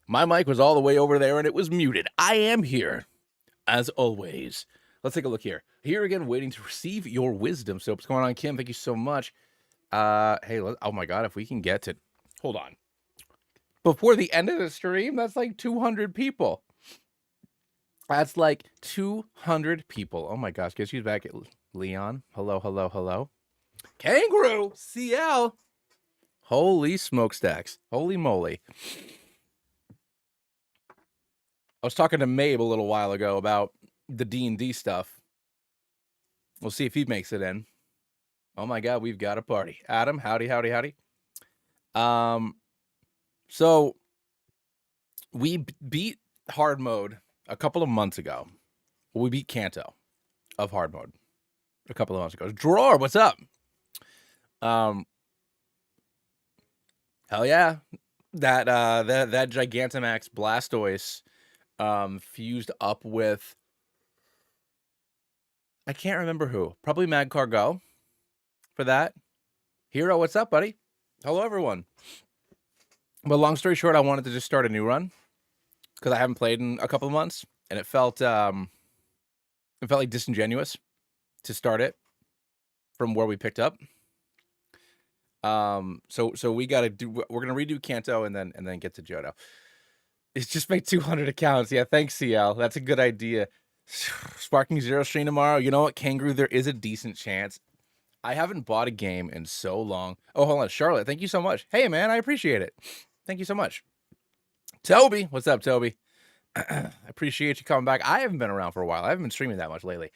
My mic was all the way over there and it was muted. I am here, as always. Let's take a look here. Here again, waiting to receive your wisdom. So what's going on, Kim? Thank you so much. Hey, oh my God, if we can get to, hold on. Before the end of the stream, that's like 200 people. That's like 200 people. Oh my gosh, guess who's back? Leon. Hello, hello, hello. Kangaroo, CL. Holy smokestacks. Holy moly. I was talking to Mabe a little while ago about the D&D stuff. We'll see if he makes it in. Oh my God, we've got a party. Adam, howdy, howdy, howdy. So we beat hard mode a couple of months ago. We beat Kanto of hard mode a couple of months ago. Drawer, what's up? Hell yeah. That Gigantamax Blastoise fused up with, I can't remember who. Probably Magcargo for that. Hero, what's up, buddy? Hello, everyone. But long story short, I wanted to just start a new run because I haven't played in a couple of months, and it felt like disingenuous to start it from where we picked up. So we got to do. We're gonna redo Kanto and then get to Johto. It's just make 200 accounts. Yeah, thanks, CL. That's a good idea. Sparking Zero stream tomorrow. You know what, Kangaroo? There is a decent chance. I haven't bought a game in so long. Oh, hold on, Charlotte. Thank you so much. Hey, man, I appreciate it. Thank you so much. Toby, what's up, Toby? I appreciate you coming back. I haven't been around for a while. I haven't been streaming that much lately.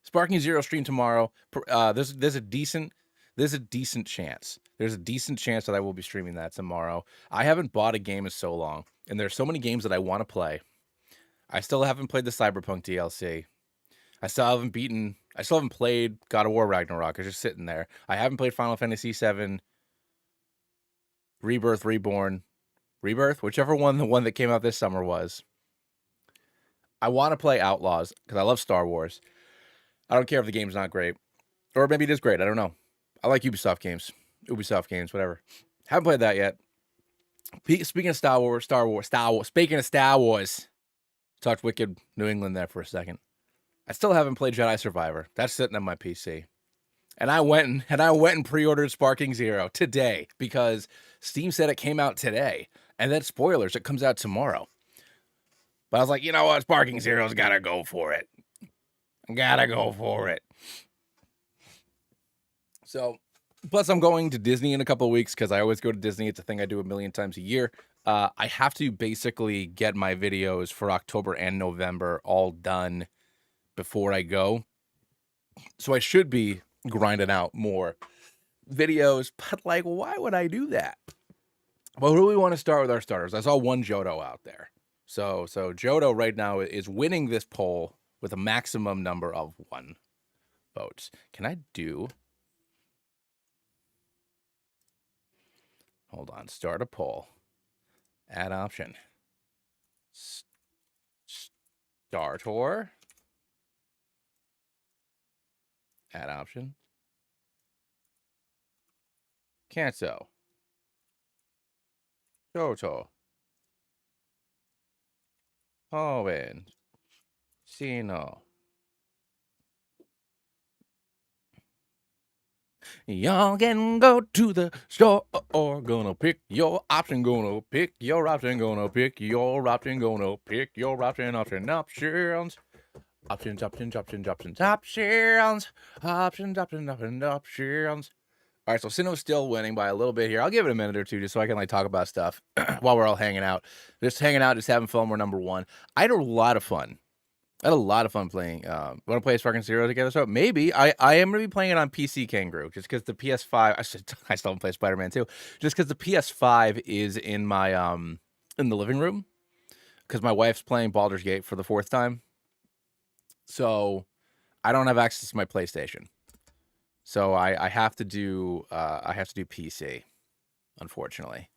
Sparking Zero stream tomorrow. There's a decent chance. There's a decent chance that I will be streaming that tomorrow. I haven't bought a game in so long, and there's so many games that I want to play. I still haven't played the Cyberpunk DLC. I still haven't played God of War Ragnarok. It's just sitting there. I haven't played Final Fantasy VII, Rebirth, Reborn, whichever one the one that came out this summer was. I want to play Outlaws because I love Star Wars. I don't care if the game's not great. Or maybe it is great. I don't know. I like Ubisoft games, whatever. Haven't played that yet. Speaking of Star Wars. Speaking of Star Wars. Talked Wicked New England there for a second. I still haven't played Jedi Survivor. That's sitting on my PC. And I went and pre-ordered Sparking Zero today because Steam said it came out today. And then spoilers, it comes out tomorrow. But I was like, you know what? Sparking Zero's gotta go for it. So, plus I'm going to Disney in a couple of weeks because I always go to Disney. It's a thing I do a million times a year. I have to basically get my videos for October and November all done before I go. So I should be grinding out more videos, but like, why would I do that? Well, who do we want to start with our starters? I saw one Johto out there. So Johto right now is winning this poll with a maximum number of 1 vote. Can I do... Hold on. Start a poll. Add option. Startor. Add option. Kanto. Johto. Hoenn. Sinnoh. Y'all can go to the store, gonna pick your option, gonna pick your option, gonna pick your option, gonna pick your option, options. Options. All right, so Sinnoh's still winning by a little bit here. I'll give it a minute or two just so I can like talk about stuff while we're all hanging out. Just having fun. We're number 1. I had a lot of fun. Playing. Want to play Sparking Zero together? So maybe I am going to be playing it on PC, Kangaroo, just because the PS5. I still haven't played Spider-Man 2, just because the PS5 is in my in the living room, because my wife's playing Baldur's Gate for the 4th time. So I don't have access to my PlayStation. So I have to do PC, unfortunately,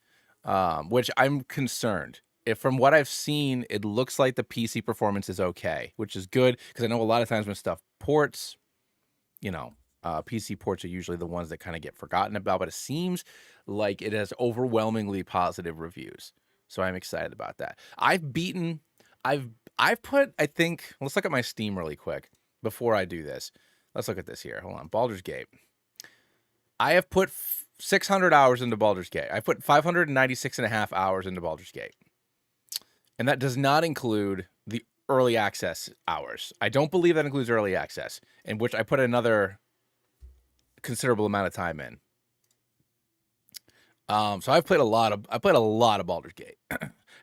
which I'm concerned. If from what I've seen, it looks like the PC performance is okay, which is good because I know a lot of times when stuff ports, you know, PC ports are usually the ones that kind of get forgotten about, but it seems like it has overwhelmingly positive reviews. So I'm excited about that. I've put, I think, let's look at my Steam really quick before I do this. Let's look at this here. Hold on. Baldur's Gate. I have put 600 hours into Baldur's Gate. I put 596.5 hours into Baldur's Gate. And that does not include the early access hours. I don't believe that includes early access, in which I put another considerable amount of time in. So I've played a lot of Baldur's Gate.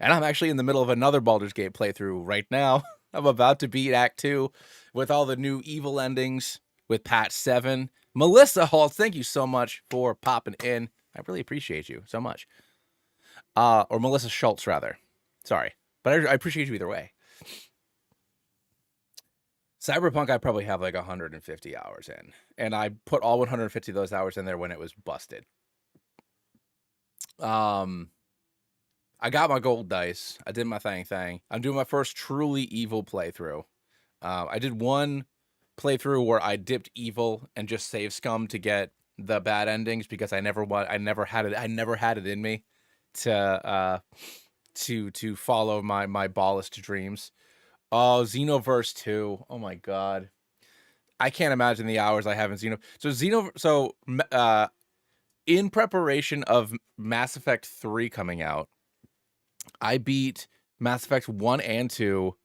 And I'm actually in the middle of another Baldur's Gate playthrough right now. I'm about to beat Act 2 with all the new evil endings with Patch 7. Melissa Haltz, thank you so much for popping in. I really appreciate you so much. Or Melissa Schultz, rather. Sorry. But I appreciate you either way. Cyberpunk, I probably have like 150 hours in. And I put all 150 of those hours in there when it was busted. I got my gold dice. I did my thing. I'm doing my first truly evil playthrough. I did one playthrough where I dipped evil and just save scum to get the bad endings because I never had it in me to follow my ballast dreams. Oh, Xenoverse 2. Oh my god. I can't imagine the hours I have in Xenoverse. In preparation of Mass Effect 3 coming out, I beat Mass Effect 1 and 2,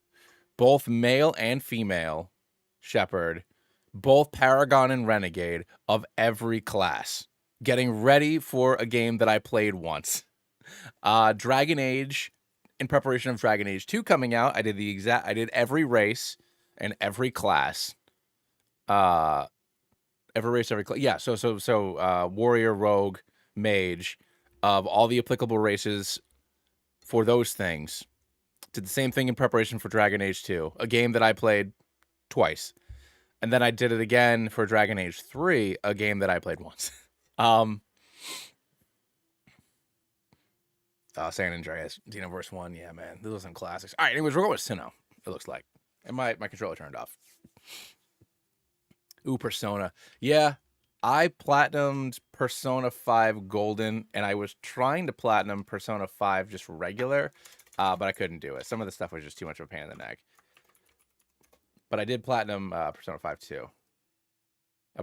both male and female Shepard, both Paragon and Renegade of every class, getting ready for a game that I played once. Dragon Age, in preparation of Dragon Age 2 coming out, I did every race and every class. Every race, every class. Yeah, so warrior, rogue, mage, of all the applicable races for those things. Did the same thing in preparation for Dragon Age 2, a game that I played twice. And then I did it again for Dragon Age 3, a game that I played once. San Andreas, Xenoverse 1, yeah, man. Those are some classics. All right, anyways, we're going with Sinnoh, it looks like. And my controller turned off. Ooh, Persona. Yeah, I platinumed Persona 5 Golden, and I was trying to platinum Persona 5 just regular, but I couldn't do it. Some of the stuff was just too much of a pain in the neck. But I did platinum Persona 5 too.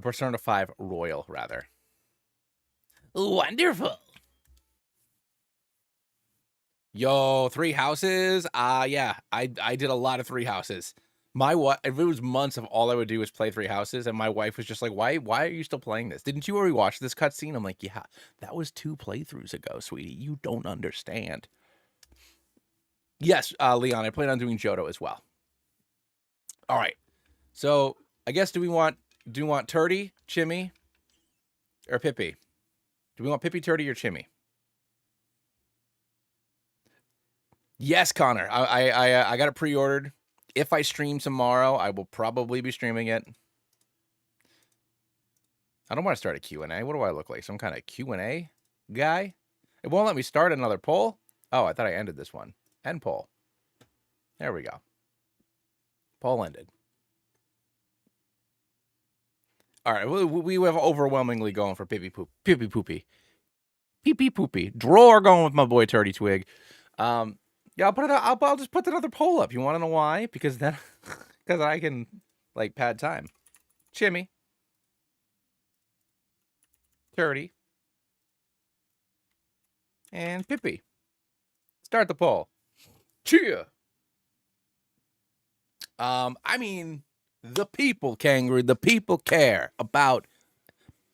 Persona 5 Royal, rather. Wonderful. Yo, Three Houses. Yeah, I did a lot of Three Houses. My wife, if it was months of all I would do was play Three Houses, and my wife was just like, "Why are you still playing this? Didn't you already watch this cutscene?" I'm like, "Yeah, that was 2 playthroughs ago, sweetie. You don't understand." Yes, Leon, I plan on doing Johto as well. All right. So I guess do we want Turdy, Chimmy, or Pippi? Do we want Pippi, Turdy, or Chimmy? Yes, Connor. I got it pre-ordered. If I stream tomorrow, I will probably be streaming it. I don't want to start a Q&A. What do I look like? Some kind of Q&A guy? It won't let me start another poll? Oh, I thought I ended this one. End poll. There we go. Poll ended. All right, we have overwhelmingly going for Pippi Poopy. Pee Poopy. Drawer going with my boy Turdy Twig. Yeah, I'll just put another poll up. You want to know why? Because then, because I can like pad time. Chimmy, Turdy, and Pippi. Start the poll. Cheer. I mean, the people, Kangaroo, the people care about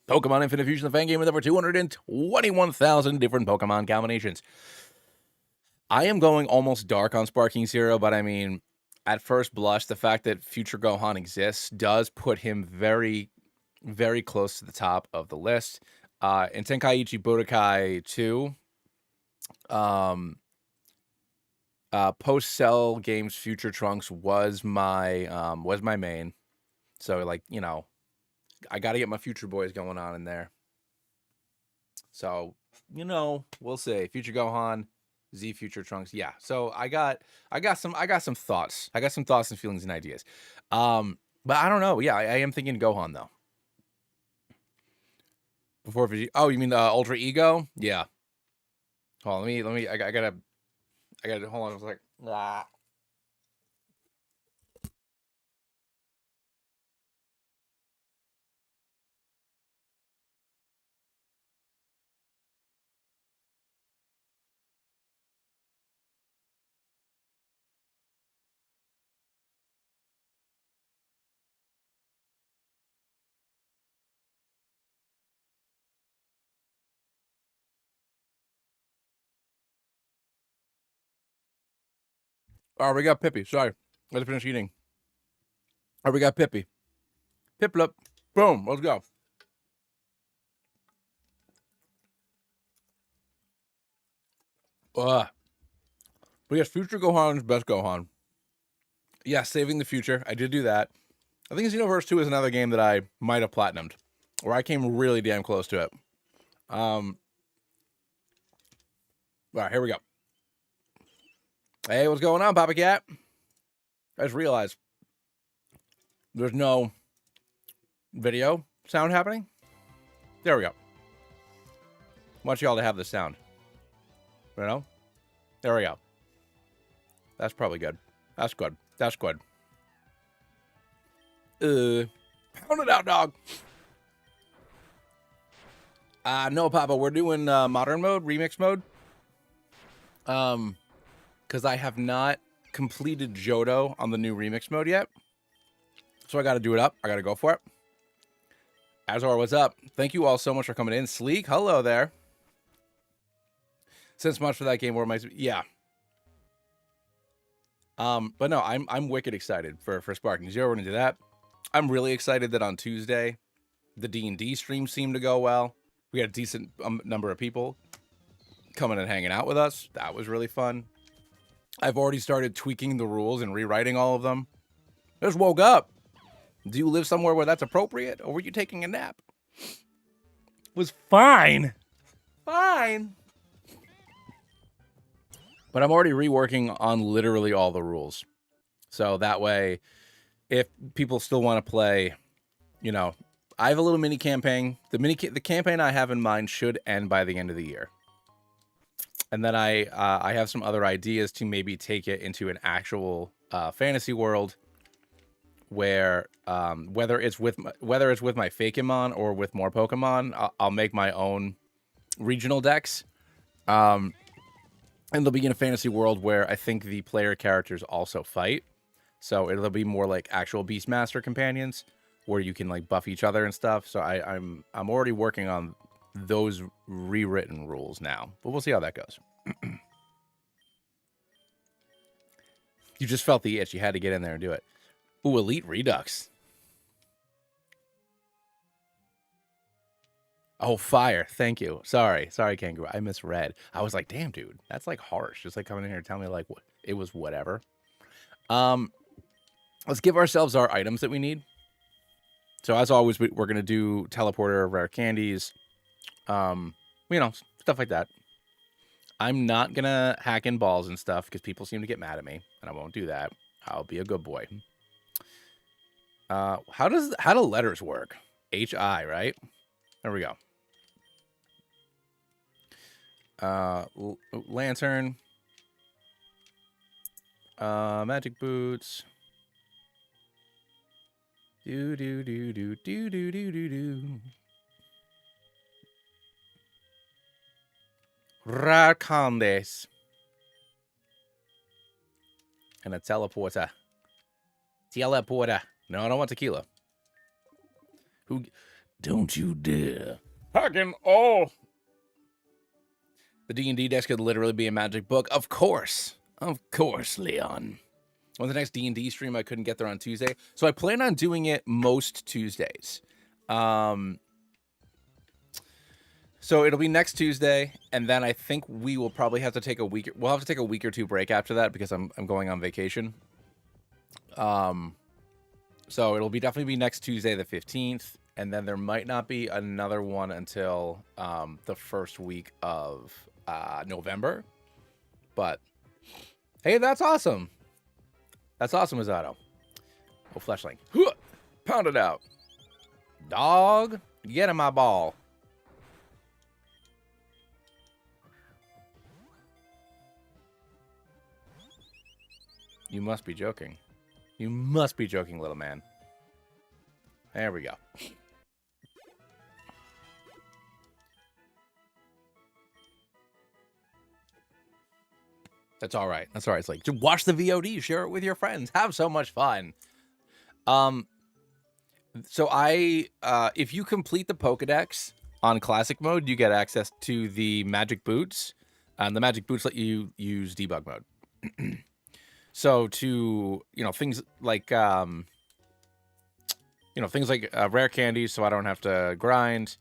Pokemon Infinite Fusion, the fan game with over 221,000 different Pokemon combinations. I am going almost dark on Sparking Zero, but I mean, at first blush, the fact that Future Gohan exists does put him very, very close to the top of the list. In Tenkaichi Budokai 2, post-Cell Games Future Trunks was my main. So, like, you know, I got to get my Future Boys going on in there. So, you know, we'll see. Future Gohan, Z Future Trunks. Yeah. So I got some thoughts. I got some thoughts and feelings and ideas. But I don't know. Yeah, I am thinking Gohan though. Before Vegeta. Oh, you mean the Ultra Ego? Yeah. Hold on, let me. I gotta. Hold on. I was like. Ah. All right, we got Pippi. Sorry, let's finish eating. All right, we got Pippi. Piplup. Boom. Let's go. But yes, Future Gohan is best Gohan. Yeah, Saving the Future. I did do that. I think Xenoverse 2 is another game that I might have platinumed, or I came really damn close to it. All right, here we go. Hey, what's going on, Papa Cat? I just realized there's no video sound happening. There we go. I want y'all to have the sound. You know? There we go. That's probably good. That's good. That's good. Pound it out, dog. No, Papa, we're doing modern mode, remix mode. Because I have not completed Johto on the new remix mode yet. So I got to do it up. I got to go for it. Azor, what's up? Thank you all so much for coming in. Sleek, hello there. Since much for that game, where my yeah. But no, I'm wicked excited for Sparking Zero. We're gonna do that. I'm really excited that on Tuesday, the D&D stream seemed to go well. We had a decent number of people coming and hanging out with us. That was really fun. I've already started tweaking the rules and rewriting all of them. Just woke up. Do you live somewhere where that's appropriate, or were you taking a nap? Was fine. Fine. But I'm already reworking on literally all the rules. So that way, if people still want to play, you know, I have a little mini campaign. The campaign I have in mind should end by the end of the year. And then I have some other ideas to maybe take it into an actual fantasy world where whether it's with my Fakemon or with more Pokemon, I'll make my own regional decks. And they'll be in a fantasy world where I think the player characters also fight. So it'll be more like actual Beastmaster companions where you can like buff each other and stuff. So I'm already working on those rewritten rules now, but we'll see how that goes. You just felt the itch. You had to get in there and do it. Ooh, Elite Redux. Oh, fire. Thank you. Sorry, Kangaroo. I misread. I was like, damn, dude, that's like harsh. Just like coming in here and telling me like it was whatever. Let's give ourselves our items that we need. So as always, we're going to do teleporter, rare candies, you know, stuff like that. I'm not going to hack in balls and stuff because people seem to get mad at me, and I won't do that. I'll be a good boy. How do letters work? HI, right? There we go. Lantern. Magic boots. Do. Racondes. And a teleporter. Teleporter. No, I don't want tequila. Who? Don't you dare. Fucking oh. The D&D desk could literally be a magic book. Of course, Leon. On the next D&D stream, I couldn't get there on Tuesday, so I plan on doing it most Tuesdays. So it'll be next Tuesday, and then I think we will probably have to take a week. We'll have to take a week or two break after that because I'm going on vacation. So it'll definitely be next Tuesday, the 15th. And then there might not be another one until the first week of November. But, hey, that's awesome. That's awesome, Misato. Oh, Fleshling. Pound it out. Dog, get in my ball. You must be joking. You must be joking, little man. There we go. That's all right. That's all right. It's like, watch the VOD, share it with your friends, have so much fun. So if you complete the Pokedex on classic mode, you get access to the magic boots. The magic boots let you use debug mode. So to, things like, things like rare candies, so I don't have to grind.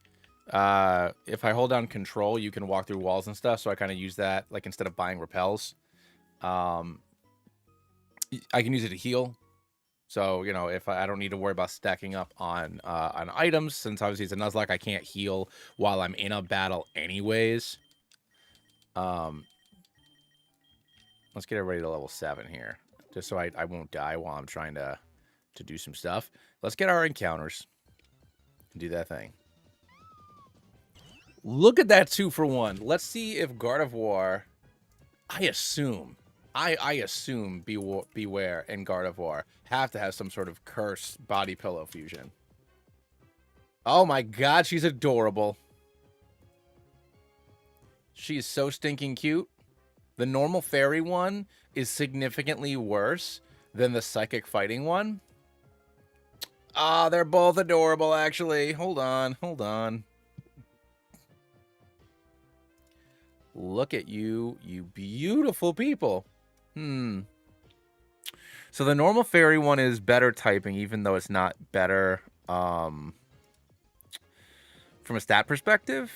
If I hold down control, you can walk through walls and stuff. So I kind of use that, like, instead of buying repels. I can use it to heal. So, if I don't need to worry about stacking up on items, since obviously it's a Nuzlocke, I can't heal while I'm in a battle anyways. Let's get everybody to level 7 here, just so I won't die while I'm trying to do some stuff. Let's get our encounters and do that thing. Look at that 2-for-1. Let's see if Gardevoir, I assume Beware and Gardevoir have to have some sort of cursed body pillow fusion. Oh my god, she's adorable. She's so stinking cute. The normal fairy one is significantly worse than the psychic fighting one. Ah, they're both adorable, actually. Hold on. Look at you, you beautiful people. So the normal fairy one is better typing, even though it's not better from a stat perspective.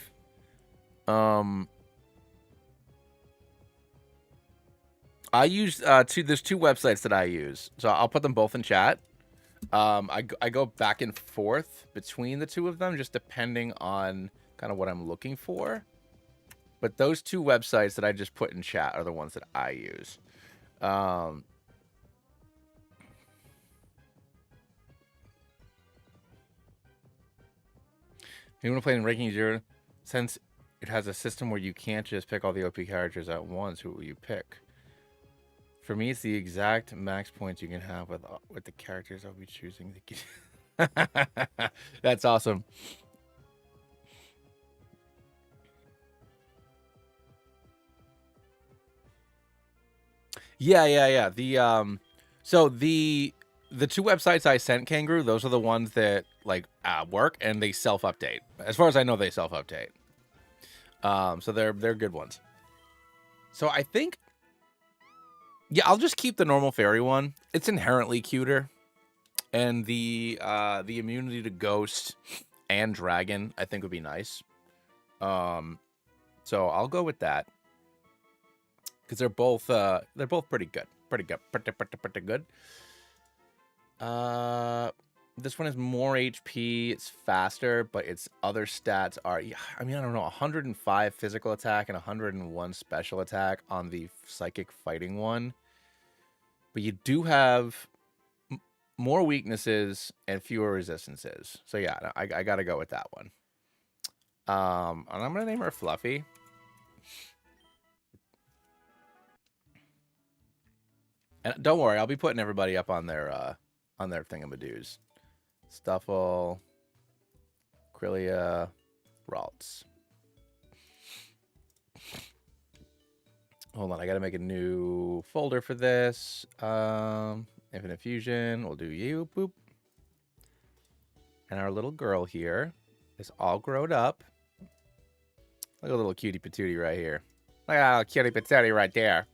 I use there's 2 websites that I use, so I'll put them both in chat. I go back and forth between the 2 of them, just depending on kind of what I'm looking for. But those 2 websites that I just put in chat are the ones that I use. You want to play in Ranking Zero? Since it has a system where you can't just pick all the OP characters at once, who will you pick? For me, it's the exact max points you can have with the characters I'll be choosing. That's awesome. Yeah. So the 2 websites I sent, Kangaroo, those are the ones that work, and they self-update. As far as I know, they self-update. So they're good ones. So I think, yeah, I'll just keep the normal fairy one. It's inherently cuter, and the immunity to ghost and dragon I think would be nice. So I'll go with that because they're both pretty good. Pretty good. This one has more HP, it's faster, but its other stats are, I don't know, 105 physical attack and 101 special attack on the psychic fighting one. But you do have more weaknesses and fewer resistances. So yeah, I gotta go with that one. And I'm gonna name her Fluffy. And don't worry, I'll be putting everybody up on their thingamadoos. Stuffle, Krillia, Ralts. Hold on, I gotta make a new folder for this. Infinite Fusion, we'll do you, boop. And our little girl here is all grown up. Look at a little cutie patootie right here. Look at a cutie patootie right there.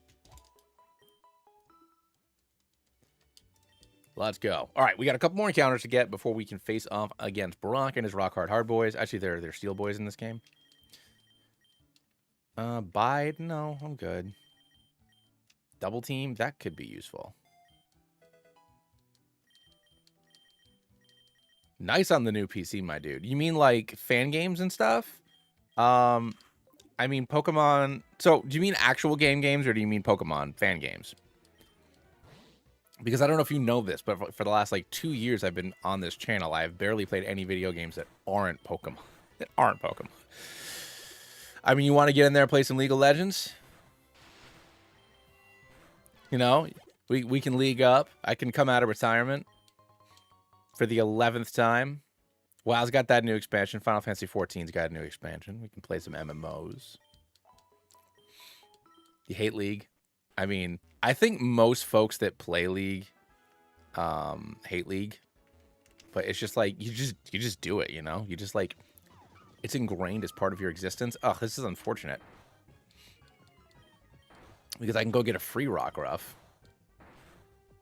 Let's go. All right, we got a couple more encounters to get before we can face off against Brock and his Rock Hard Boys. Actually, they're Steel Boys in this game. Bide? No, I'm good. Double Team? That could be useful. Nice on the new PC, my dude. You mean like fan games and stuff? I mean Pokemon. So, do you mean actual games or do you mean Pokemon fan games? Because I don't know if you know this, but for the last 2 years I've been on this channel, I've barely played any video games that aren't Pokemon. I mean, you want to get in there and play some League of Legends? You know, We can league up. I can come out of retirement for the 11th time. WoW's got that new expansion. Final Fantasy 14's got a new expansion. We can play some MMOs. You hate League? I mean, I think most folks that play League hate League. But it's just like you just do it, you know? You just like it's ingrained as part of your existence. Oh, this is unfortunate. Because I can go get a free Rockruff.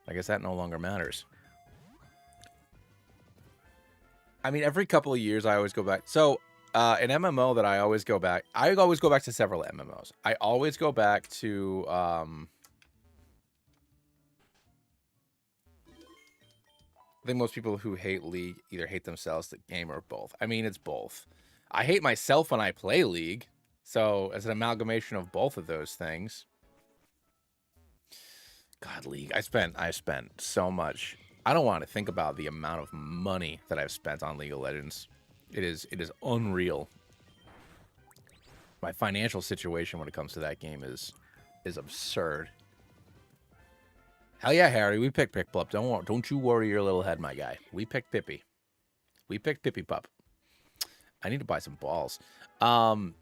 I guess that no longer matters. I mean, every couple of years, I always go back. So, an MMO that I always go back to several MMOs. I always go back to, I think most people who hate League either hate themselves, the game, or both. I mean, it's both. I hate myself when I play League. So, as an amalgamation of both of those things. God, League. I spent so much. I don't want to think about the amount of money that I've spent on League of Legends. It is unreal. My financial situation when it comes to that game is absurd. Hell yeah, Harry, we picked Piplup. Don't you worry your little head, my guy. We picked Pippi. We picked Pippi Pup. I need to buy some balls. I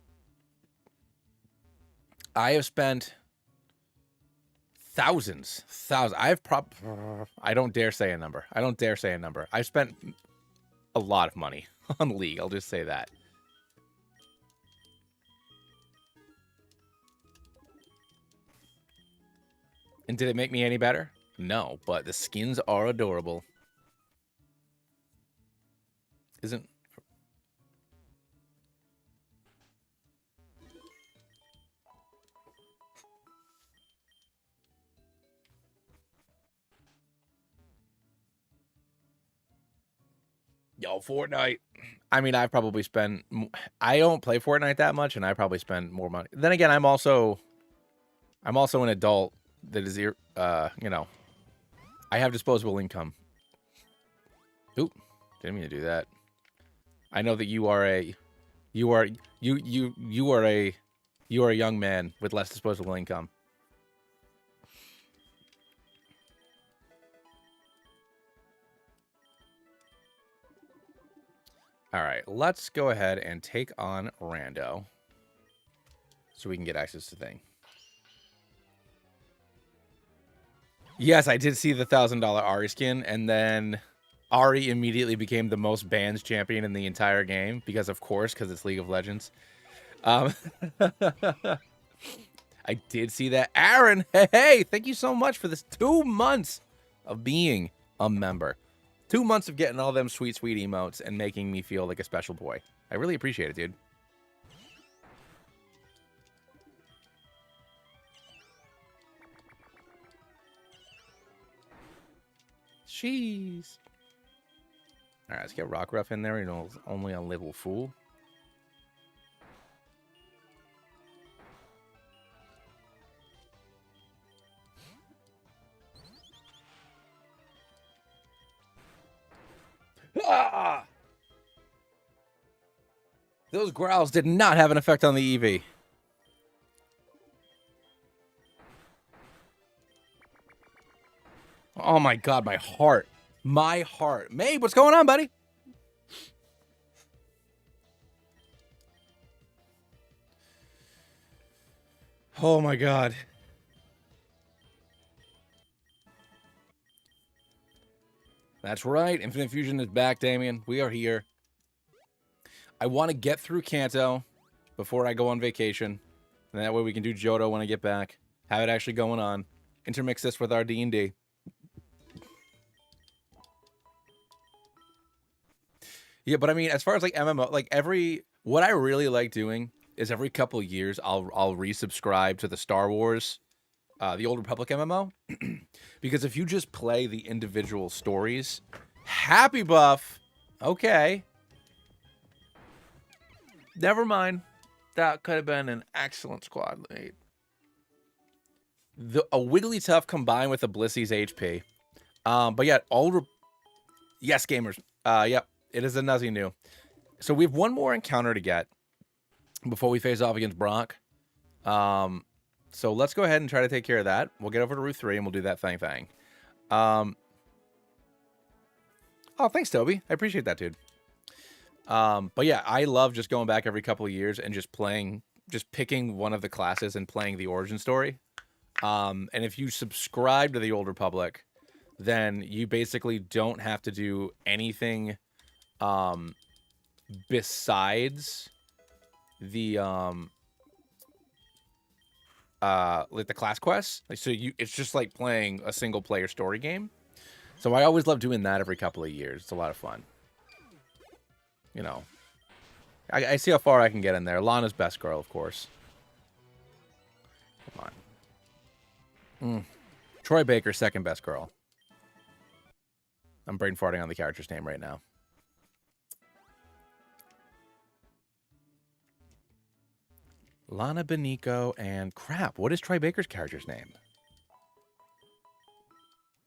have spent thousands. I don't dare say a number. I've spent a lot of money on League. I'll just say that. And did it make me any better? No, but the skins are adorable. Isn't... Yo, Fortnite. I mean, I've probably spent... I don't play Fortnite that much, and I probably spend more money. Then again, I'm also an adult that is, you know, I have disposable income. Oop, didn't mean to do that. I know that you are a young man with less disposable income. All right, let's go ahead and take on Rando so we can get access to thing. Yes, I did see the $1,000 Ahri skin, and then Ahri immediately became the most bans champion in the entire game because it's League of Legends. I did see that. Aaron, hey, thank you so much for this 2 months of being a member. 2 months of getting all them sweet, sweet emotes and making me feel like a special boy. I really appreciate it, dude. Jeez. All right, let's get Rockruff in there. You know, only a little fool. Ah! Those growls did not have an effect on the EV. Oh my god, my heart. My heart. Mabe, what's going on, buddy? Oh my god. That's right. Infinite Fusion is back, Damien. We are here. I want to get through Kanto before I go on vacation. And that way we can do Johto when I get back. Have it actually going on. Intermix this with our D&D. Yeah, but I mean, as far as like MMO, like what I really like doing is every couple years I'll resubscribe to the Star Wars, the Old Republic MMO, because if you just play the individual stories, happy buff, okay, never mind, that could have been an excellent squad mate. A Wigglytuff combined with a Blissey's HP, but yeah, yes, gamers, yep. It is a Nuzzy new. So we have one more encounter to get before we face off against Brock. So let's go ahead and try to take care of that. We'll get over to Route 3 and we'll do that thing. Oh, thanks, Toby. I appreciate that, dude. But yeah, I love just going back every couple of years and just picking one of the classes and playing the origin story. And if you subscribe to the Old Republic, then you basically don't have to do anything besides the like the class quests. Like, so it's just like playing a single player story game. So I always love doing that every couple of years. It's a lot of fun. You know, I see how far I can get in there. Lana's best girl, of course. Come on. Troy Baker, second best girl. I'm brain farting on the character's name right now. Lana Beniko and crap. What is Troy Baker's character's name?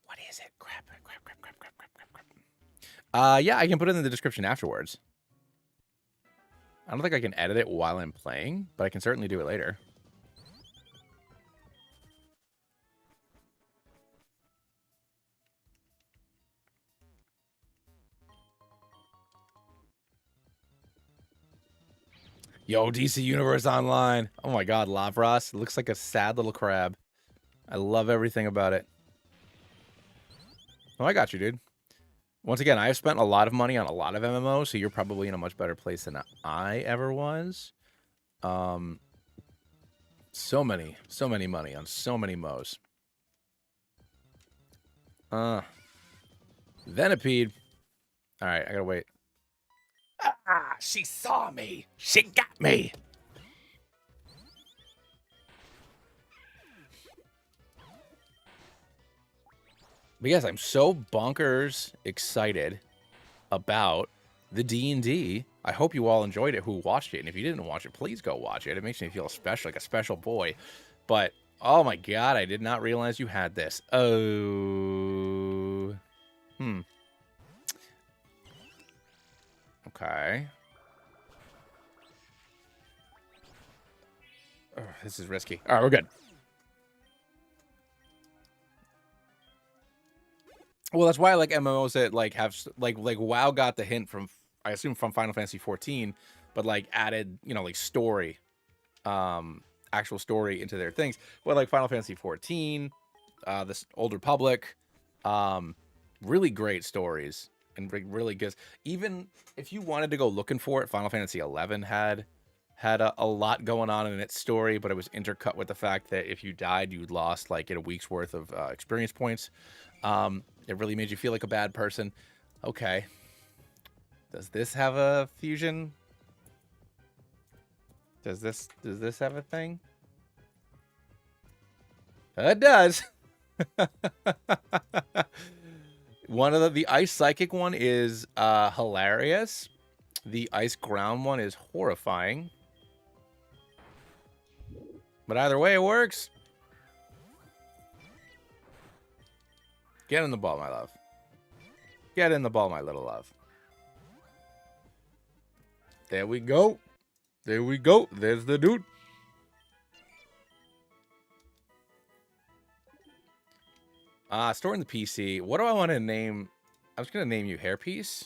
What is it? Crap. Yeah, I can put it in the description afterwards. I don't think I can edit it while I'm playing, but I can certainly do it later. Yo, DC Universe Online. Oh my god, Lavras. It looks like a sad little crab. I love everything about it. Oh, I got you, dude. Once again, I have spent a lot of money on a lot of MMOs, so you're probably in a much better place than I ever was. So many money on so many MOs. Venipede. All right, I gotta wait. Ah, she saw me. She got me. But yes, I'm so bonkers excited about the D&D. I hope you all enjoyed it who watched it. And if you didn't watch it, please go watch it. It makes me feel special, like a special boy. But, oh my god, I did not realize you had this. Oh. Okay. Oh, this is risky. All right, we're good. Well, that's why I like MMOs that like have like WoW got the hint from, I assume, from Final Fantasy 14, but like added, you know, like story, actual story into their things. But like Final Fantasy 14, this Old Republic, really great stories and really good. Even if you wanted to go looking for it, Final Fantasy 11 had a lot going on in its story, but it was intercut with the fact that if you died, you lost like a week's worth of experience points. It really made you feel like a bad person. Okay. Does this have a fusion? Does this have a thing? It does. One of the ice psychic one is hilarious. The ice ground one is horrifying. But either way, it works. Get in the ball, my love. Get in the ball, my little love. There we go. There we go. There's the dude. Storing the PC. What do I want to name? I was going to name you Hairpiece.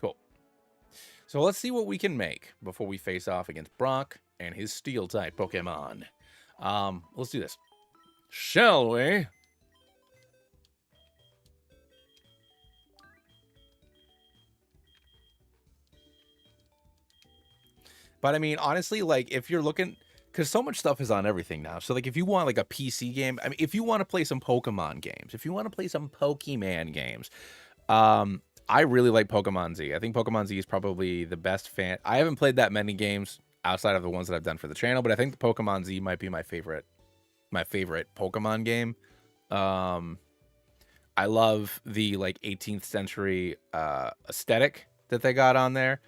Cool. So let's see what we can make before we face off against Brock and his Steel-type Pokemon. Let's do this. Shall we? But I mean, honestly, like if you're looking, because so much stuff is on everything now. So like if you want like a PC game, I mean, if you want to play some Pokemon games, if you want to play some Pokemon games, I really like Pokemon Z. I think Pokemon Z is probably the best fan. I haven't played that many games outside of the ones that I've done for the channel, but I think the Pokemon Z might be my favorite Pokemon game. I love the like 18th century aesthetic that they got on there.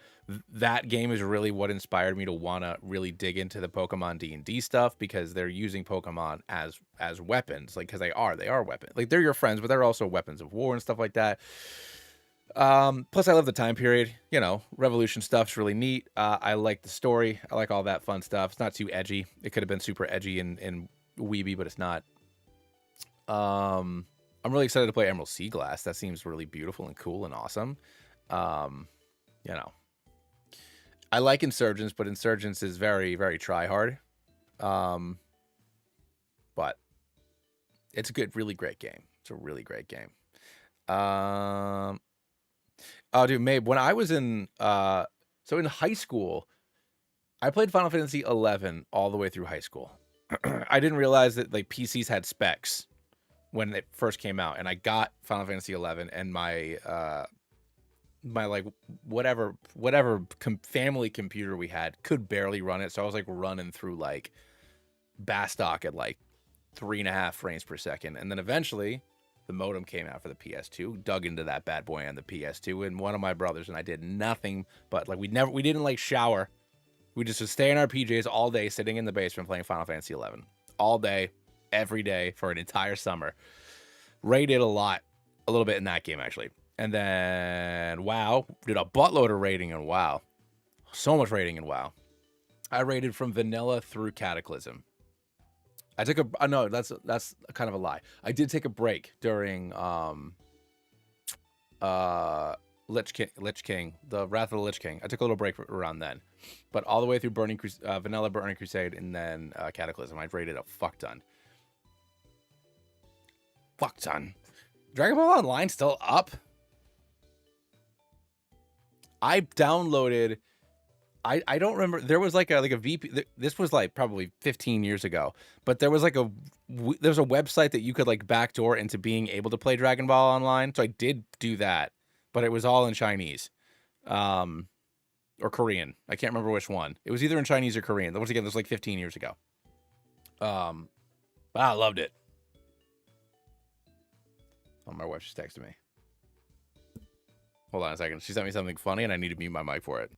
That game is really what inspired me to want to really dig into the Pokemon D&D stuff, because they're using Pokemon as weapons, like, because they are weapons. Like, they're your friends, but they're also weapons of war and stuff like that. Plus I love the time period. You know, Revolution stuff's really neat. I like the story. I like all that fun stuff. It's not too edgy. It could have been super edgy and weeby, but it's not. I'm really excited to play Emerald Sea Glass. That seems really beautiful and cool and awesome. You know, I like Insurgents, but Insurgents is very, very try hard. But it's a good, really great game. It's a really great game. Oh, dude, Mabe, when I was in so in high school, I played Final Fantasy 11 all the way through high school. I didn't realize that like PCs had specs when it first came out, and I got Final Fantasy 11, and my my like whatever family computer we had could barely run it, so I was like running through like Bastock at like 3.5 frames per second, and then eventually the modem came out for the PS2. Dug into that bad boy on the PS2, and one of my brothers and I did nothing but like we didn't like shower. We just would stay in our PJs all day, sitting in the basement playing Final Fantasy 11 all day, every day for an entire summer. Raided a little bit in that game actually. And then WoW, did a buttload of raiding in WoW. So much raiding in WoW. I raided from vanilla through Cataclysm. I took a no, that's kind of a lie. I did take a break during Lich King, the Wrath of the Lich King. I took a little break around then, but all the way through vanilla Burning Crusade, and then Cataclysm, I raided a fuck ton. Dragon Ball Online still up? I downloaded. I don't remember. There was like a VP. This was like probably 15 years ago, but there was like there's a website that you could like backdoor into being able to play Dragon Ball Online. So I did do that, but it was all in Chinese, or Korean. I can't remember which one. It was either in Chinese or Korean. Once again, this was like 15 years ago. But I loved it. Oh, my wife just texted me. Hold on a second. She sent me something funny, and I need to mute my mic for it.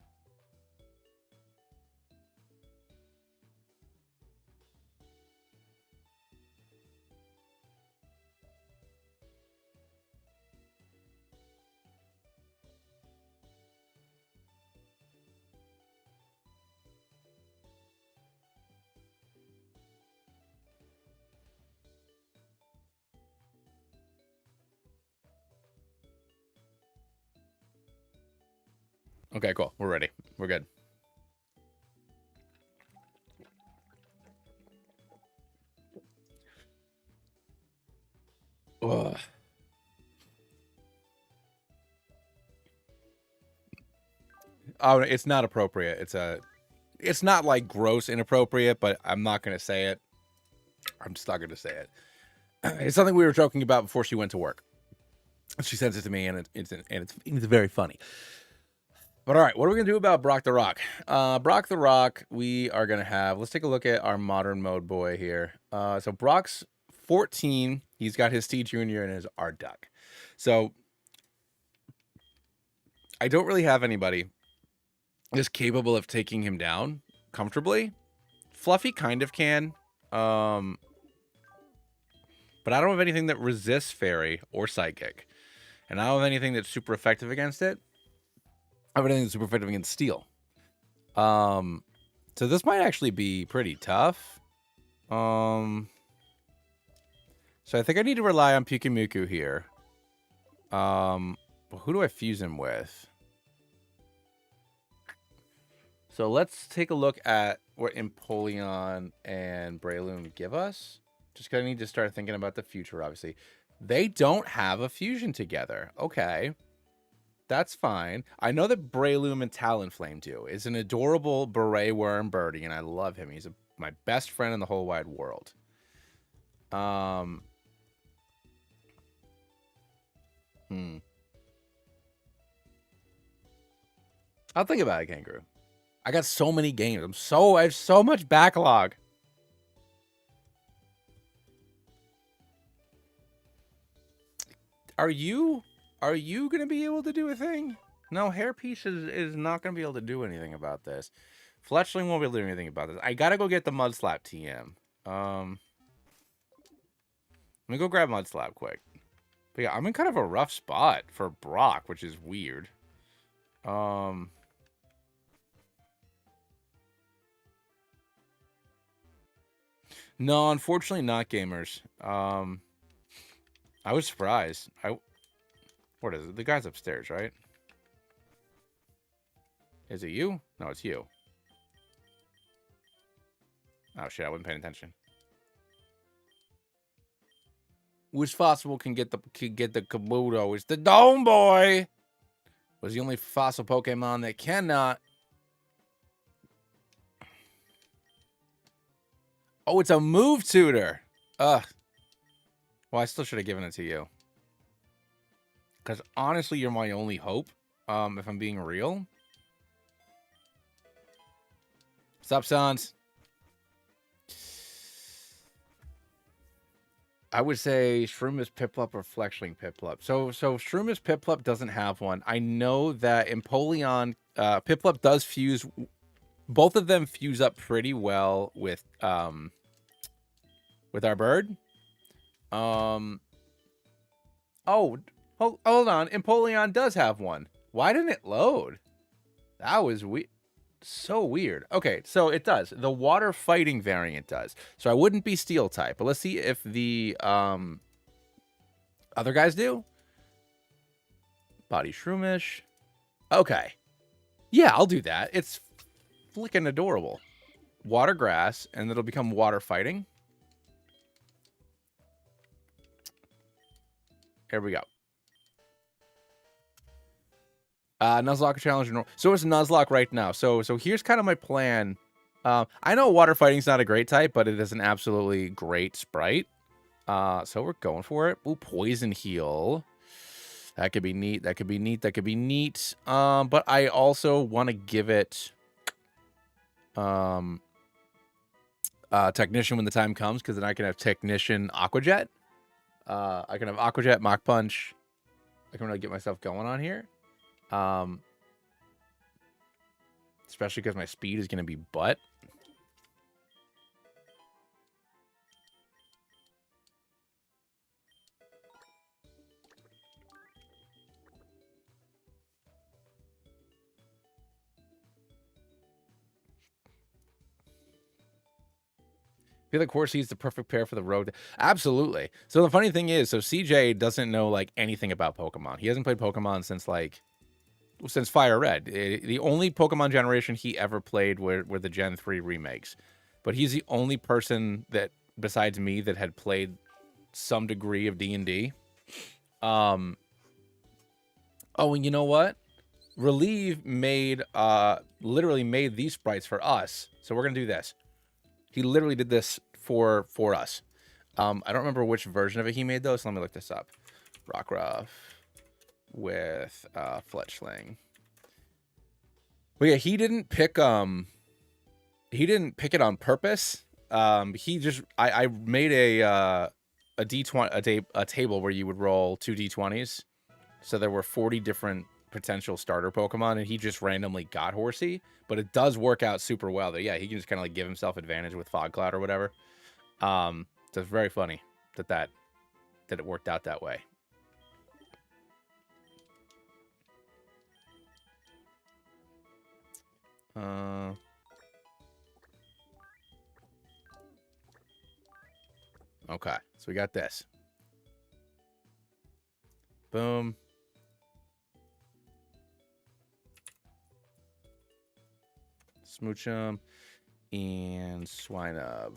Okay, cool. We're ready. We're good. Ugh. Oh, it's not appropriate. It's not like gross inappropriate, but I'm not going to say it. I'm just not going to say it. It's something we were joking about before she went to work. She sends it to me, and it's very funny. But all right, what are we going to do about Brock the Rock? Brock the Rock, we are going to have, let's take a look at our modern mode boy here. So Brock's 14. He's got his T Junior and his Arduck. So I don't really have anybody that's capable of taking him down comfortably. Fluffy kind of can. But I don't have anything that resists Fairy or Psychic. And I don't have anything that's super effective against it. I have anything that's super effective against Steel. So this might actually be pretty tough. So I think I need to rely on Pikumuku here. Who do I fuse him with? So let's take a look at what Empoleon and Breloom give us. Just gonna need to start thinking about the future, obviously. They don't have a fusion together. Okay. That's fine. I know that Breloom and Talonflame do. It's an adorable beret worm birdie, and I love him. He's my best friend in the whole wide world. I'll think about it, Kangaroo. I got so many games. I have so much backlog. Are you gonna be able to do a thing? No, Hairpiece is not gonna be able to do anything about this. Fletchling won't be able to do anything about this. I gotta go get the Mudslap TM. Let me go grab Mudslap quick. But yeah, I'm in kind of a rough spot for Brock, which is weird. No, unfortunately not, gamers. I was surprised. What is it? The guy's upstairs, right? Is it you? No, it's you. Oh shit, I wasn't paying attention. Which fossil can get the Kabuto? It's the Dome Boy. Was the only fossil Pokemon that cannot. Oh, it's a move tutor. Ugh. Well, I still should have given it to you. Because honestly, you're my only hope. If I'm being real. What's up, Sans? I would say Shroomish Piplup or Fletchling Piplup. So Shroomish Piplup doesn't have one. I know that Empoleon Piplup does fuse. Both of them fuse up pretty well with our bird. Oh, hold on. Empoleon does have one. Why didn't it load? That was so weird. Okay, so it does. The water fighting variant does. So I wouldn't be steel type, but let's see if the other guys do. Body Shroomish. Okay. Yeah, I'll do that. It's flicking adorable. Water grass, and it'll become water fighting. Here we go. Nuzlocke challenge. So it's Nuzlocke right now. So here's kind of my plan. I know water fighting's not a great type, but it is an absolutely great sprite. So we're going for it. Ooh, poison heal. That could be neat. That could be neat. That could be neat. But I also want to give it Technician when the time comes, because then I can have Technician Aqua Jet. I can have Aqua Jet, Mach Punch. I can really get myself going on here. Especially because my speed is going to be butt. I feel like Horsey is the perfect pair for the road. Absolutely. So the funny thing is, so CJ doesn't know like anything about Pokemon. He hasn't played Pokemon since Fire Red. The only Pokemon generation he ever played were the Gen 3 remakes. But he's the only person that, besides me, that had played some degree of D&D. Oh, and you know what? Relieve literally made these sprites for us. So we're going to do this. He literally did this for us. I don't remember which version of it he made, though, so let me look this up. Rockruff with Fletchling. But yeah, he didn't pick it on purpose. He just I made a D20 a table where you would roll 2 D20s. So there were 40 different potential starter Pokemon, and he just randomly got Horsey. But it does work out super well. That yeah, he can just kind of like give himself advantage with Fog Cloud or whatever. So it's very funny that it worked out that way. Okay, so we got this. Boom. Smoochum and Swinub.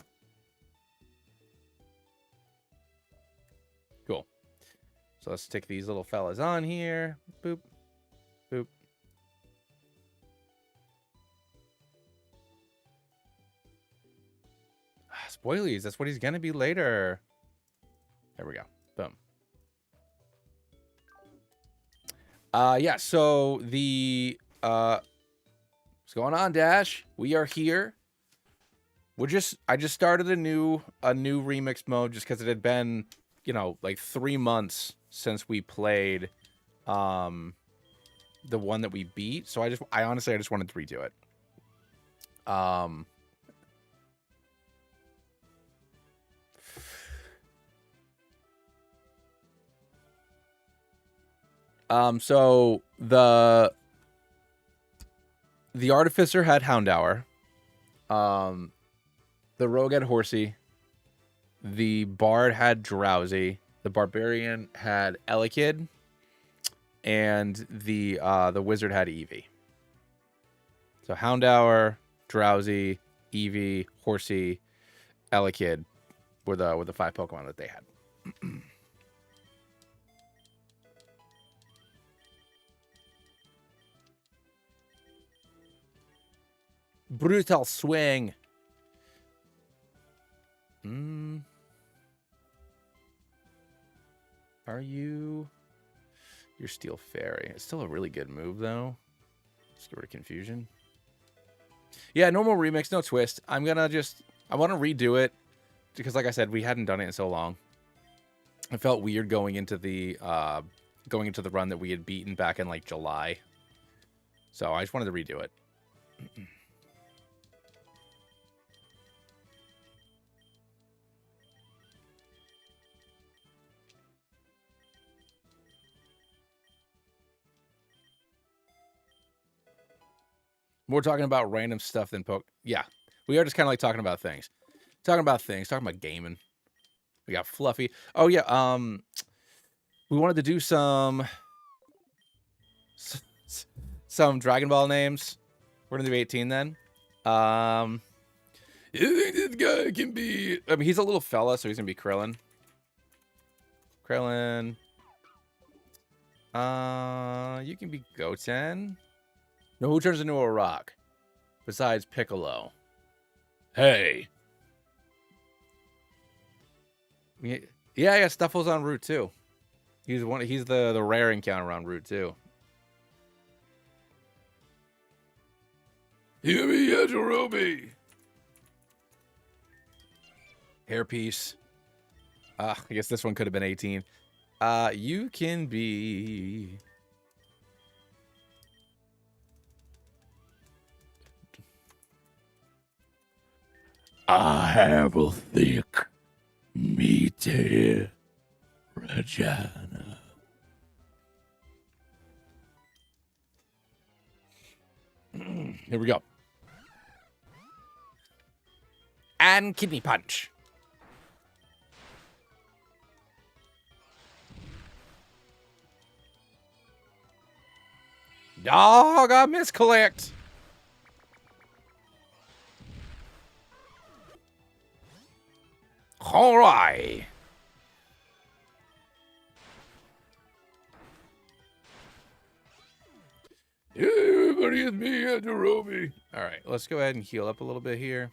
Cool. So let's stick these little fellas on here. Boop. Boop. Spoilies, that's what he's going to be later. There we go. Boom. Yeah, so the what's going on, Dash? We are here. I just started a new remix mode just because it had been, you know, like 3 months since we played the one that we beat. So I honestly just wanted to redo it. So the Artificer had Houndour. The Rogue had Horsey. The Bard had Drowsy. The Barbarian had Elekid. And the Wizard had Eevee. So Houndour, Drowsy, Eevee, Horsey, Elekid were the 5 Pokemon that they had. Brutal Swing. Are you? You're Steel Fairy. It's still a really good move, though. Let's get rid of Confusion. Yeah, normal remix, no twist. I want to redo it because, like I said, we hadn't done it in so long. It felt weird going into the run that we had beaten back in like July. So I just wanted to redo it. More talking about random stuff than Yeah, we are just kind of like talking about things. Talking about gaming. We got Fluffy. Oh, yeah, we wanted to do some Dragon Ball names. We're going to do 18 then. You think this guy can be... I mean, he's a little fella, so he's going to be Krillin. You can be Goten. No, who turns into a rock? Besides Piccolo. Hey. Yeah, Stuffle's on Route 2. He's the rare encounter on Route 2. Give me Yajirobe. Hairpiece. I guess this one could have been 18. You can be... I have a thick, meaty vagina. Here we go. And Kidney Punch. Dog, I miscollect. All right. Everybody is me, Yajirobe. All right, let's go ahead and heal up a little bit here.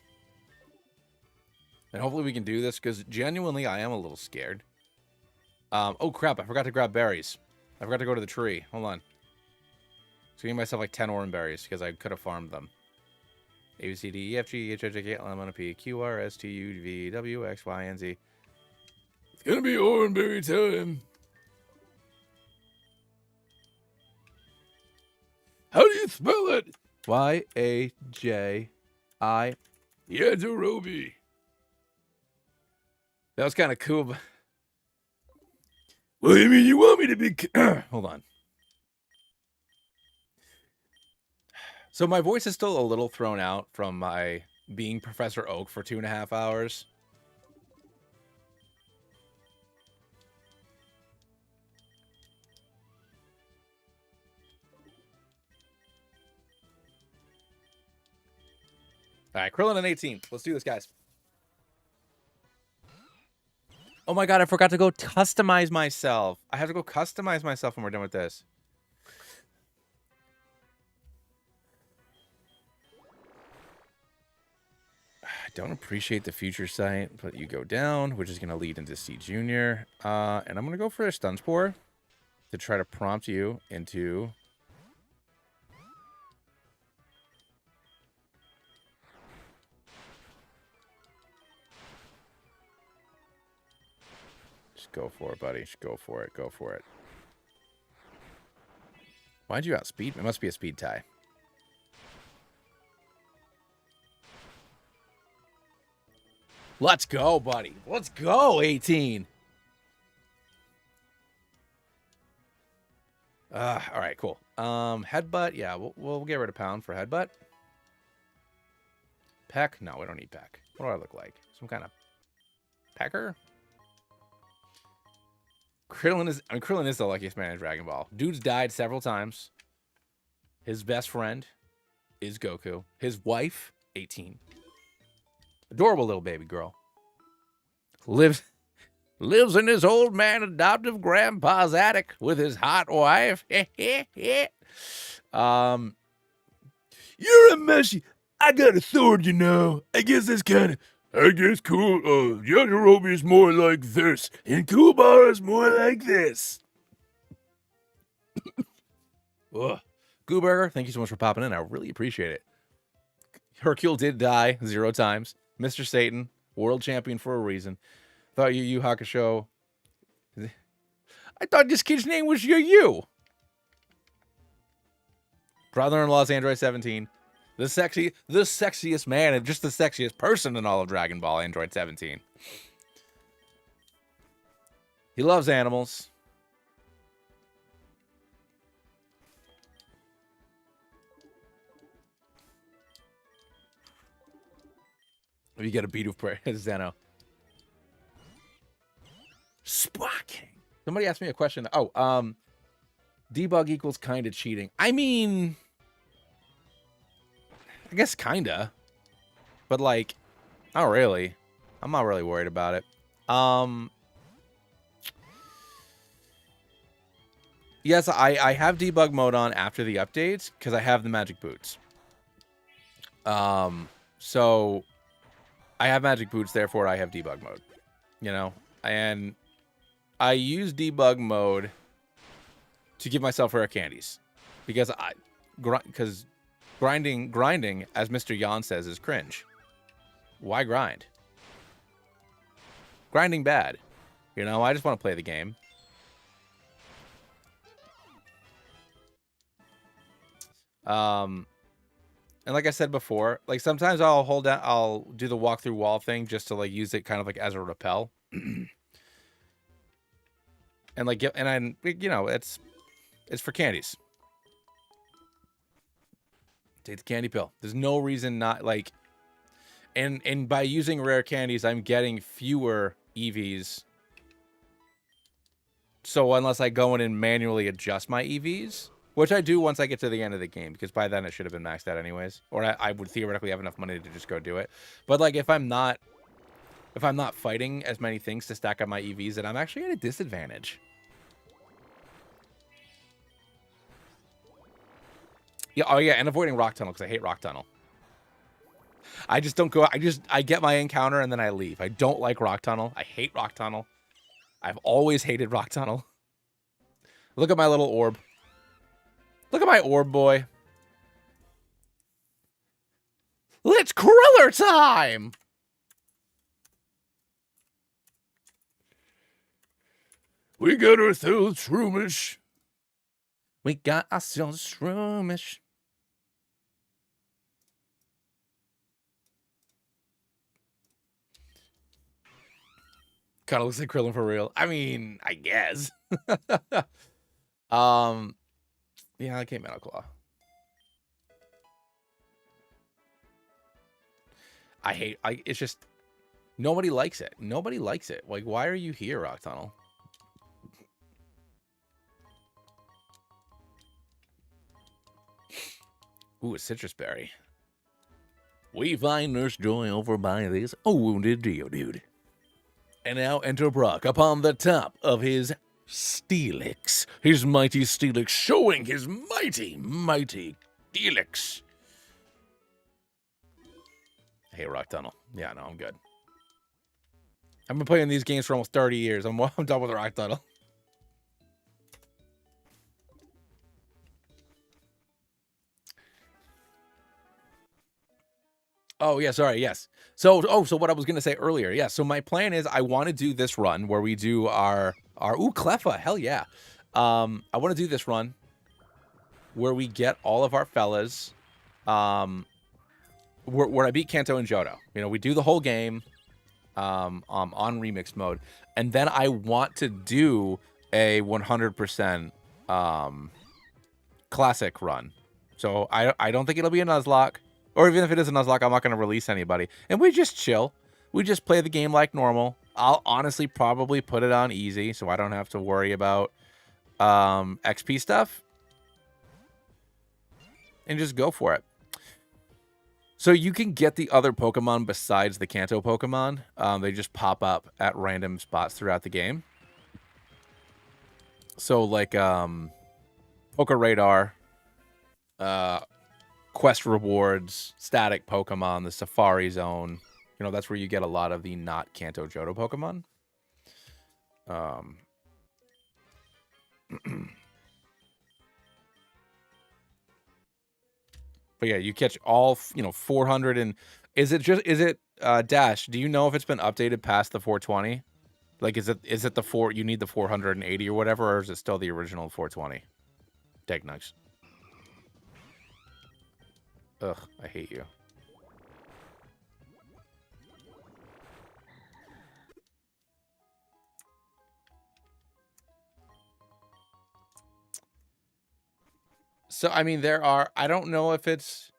And hopefully we can do this, because genuinely I am a little scared. Oh, crap, I forgot to grab berries. I forgot to go to the tree. Hold on. So I gave myself like 10 orange berries, because I could have farmed them. A, B, C, D, E, F, G, H, I, J, K, L, M, N, O, P, Q, R, S, T, U, V, W, X, Y, and Z. It's gonna be orange berry time. How do you spell it? Y-A-J-I. Yajirobe. That was kind of cool. But... Well, you mean you want me to be... Hold on. So my voice is still a little thrown out from my being Professor Oak for 2.5 hours. All right, Krillin and 18. Let's do this, guys. Oh my god, I forgot to go customize myself. I have to go customize myself when we're done with this. I don't appreciate the future sight, but you go down, which is going to lead into C Junior. And I'm going to go for a Stun Spore to try to prompt you into... Just go for it, buddy. Just go for it. Go for it. Why'd you outspeed? It must be a speed tie. Let's go, buddy. Let's go, 18. All right, cool. Headbutt. Yeah, we'll get rid of Pound for Headbutt. Peck. No, we don't need Peck. What do I look like? Some kind of pecker? Krillin is the luckiest man in Dragon Ball. Dude's died several times. His best friend is Goku. His wife, 18. Adorable little baby girl. Lives in his old man adoptive grandpa's attic with his hot wife. You're a mushy. I got a sword, you know. I guess that's kind of... I guess cool. Yajirobe is more like this, and Kuwabara is more like this. Ugh. Gooburger, thank you so much for popping in. I really appreciate it. Hercule did die 0 times. Mr. Satan, world champion for a reason. Thought Yu Hakusho. I thought this kid's name was Yu. Brother-in-law's Android 17. The sexiest man and just the sexiest person in all of Dragon Ball, Android 17. He loves animals. If you get a beat of prayer, Zeno. Sparking. Somebody asked me a question. Oh, debug equals kind of cheating. I mean, I guess kinda, but like, not really. I'm not really worried about it. Yes, I have debug mode on after the updates because I have the magic boots. So I have magic boots, therefore I have debug mode. You know, and I use debug mode to give myself rare candies because grinding, as Mr. Yan says, is cringe. Why grind? Grinding bad. You know, I just want to play the game. And like I said before, like sometimes I'll do the walk through wall thing just to like use it kind of like as a repel. And like, you know, it's for candies. Take the candy pill. There's no reason not like, and by using rare candies, I'm getting fewer EVs. So unless I go in and manually adjust my EVs, which I do once I get to the end of the game, because by then it should have been maxed out anyways, or I would theoretically have enough money to just go do it. But like if I'm not fighting as many things to stack up my EVs, then I'm actually at a disadvantage. Yeah, oh yeah, and avoiding Rock Tunnel because I hate Rock Tunnel. I just don't go. I get my encounter and then I leave. I don't like Rock Tunnel. I hate Rock Tunnel. I've always hated Rock Tunnel. Look at my little orb. Look at my orb, boy. It's Kriller time! We got ourselves Shroomish. We got ourselves Shroomish. Kind of looks like Krillin for real. I mean, I guess. Yeah, I came Metal Claw. It's just nobody likes it. Nobody likes it. Like, why are you here, Rock Tunnel? Ooh, a citrus berry. We find Nurse Joy over by this wounded Geodude. And now enter Brock upon the top of his Steelix. His mighty Steelix, showing his mighty Steelix. Hey, Rock Tunnel. Yeah, no, I'm good. I've been playing these games for almost 30 years. I'm done with Rock Tunnel. Oh, yeah, sorry, yes. So what I was going to say earlier, yeah, so my plan is I want to do this run where we do our ooh, Cleffa, hell yeah. I want to do this run where we get all of our fellas, where I beat Kanto and Johto. You know, we do the whole game on remix mode, and then I want to do a 100% classic run. So I don't think it'll be a Nuzlocke. Or even if it is a Nuzlocke, I'm not going to release anybody. And we just chill. We just play the game like normal. I'll honestly probably put it on easy so I don't have to worry about XP stuff. And just go for it. So you can get the other Pokemon besides the Kanto Pokemon. They just pop up at random spots throughout the game. So like Poke Radar, quest rewards, static Pokemon, the Safari Zone. You know, that's where you get a lot of the not Kanto Johto Pokemon. But yeah, you catch all, 400 and is it Dash, do you know if it's been updated past the 420? Like, is it the you need the 480 or whatever, or is it still the original 420? Dignugs. Ugh, I hate you. So, I mean, I don't know if it's,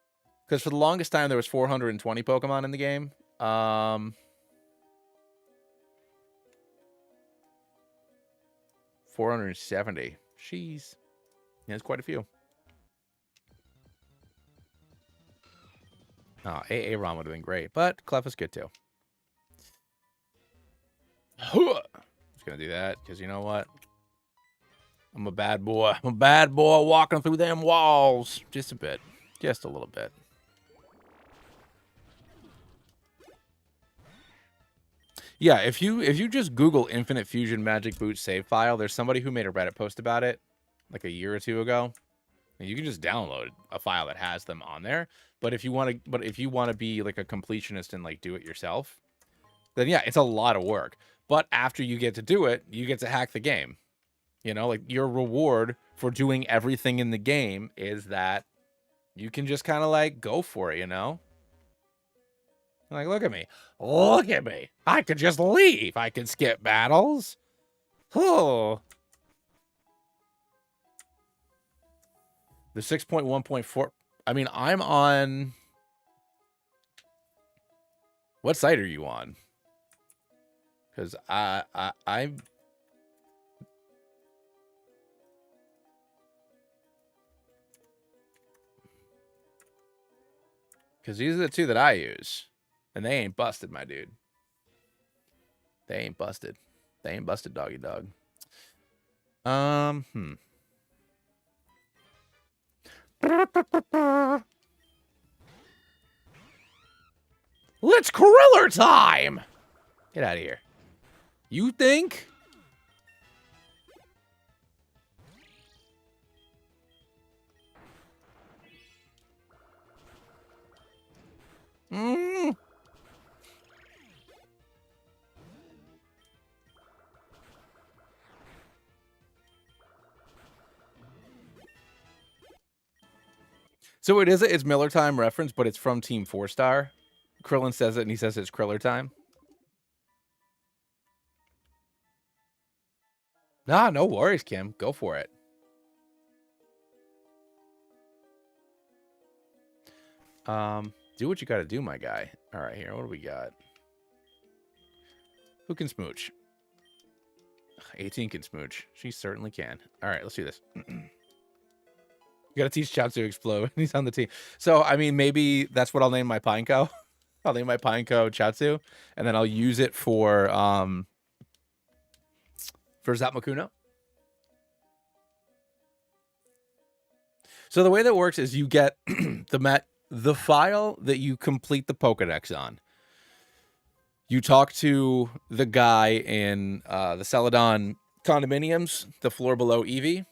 because for the longest time, there was 420 Pokemon in the game. 470. Jeez. Yeah, it's quite a few. Oh, AA ROM would have been great, but Clef is good too. Just gonna do that, because you know what? I'm a bad boy. I'm a bad boy walking through them walls. Just a bit. Just a little bit. Yeah, if you just Google Infinite Fusion Magic Boots save file, there's somebody who made a Reddit post about it like a year or two ago. And you can just download a file that has them on there. But if you want to be like a completionist and like do it yourself, then yeah, it's a lot of work. But after you get to do it, you get to hack the game. You know, like your reward for doing everything in the game is that you can just kind of like go for it, you know? Like, look at me. Look at me. I could just leave. I can skip battles. Oh. The 6.1.4. I mean, I'm on. What site are you on? Because I'm. Because these are the two that I use. And they ain't busted, my dude. They ain't busted. They ain't busted, doggy dog. Let's Kriller time! Get out of here. You think? So it's Miller Time reference, but it's from Team 4-Star. Krillin says it, and he says it's Kriller time. Nah, no worries, Kim. Go for it. Do what you gotta do, my guy. All right, here. What do we got? Who can smooch? 18 can smooch. She certainly can. All right, let's do this. You gotta teach Chaozu to explode. He's on the team. So, I mean, maybe that's what I'll name my Pineco. I'll name my Pineco Chaozu, and then I'll use it for Zapmakuno. So the way that works is you get the file that you complete the Pokedex on. You talk to the guy in the Celadon condominiums, the floor below Eevee,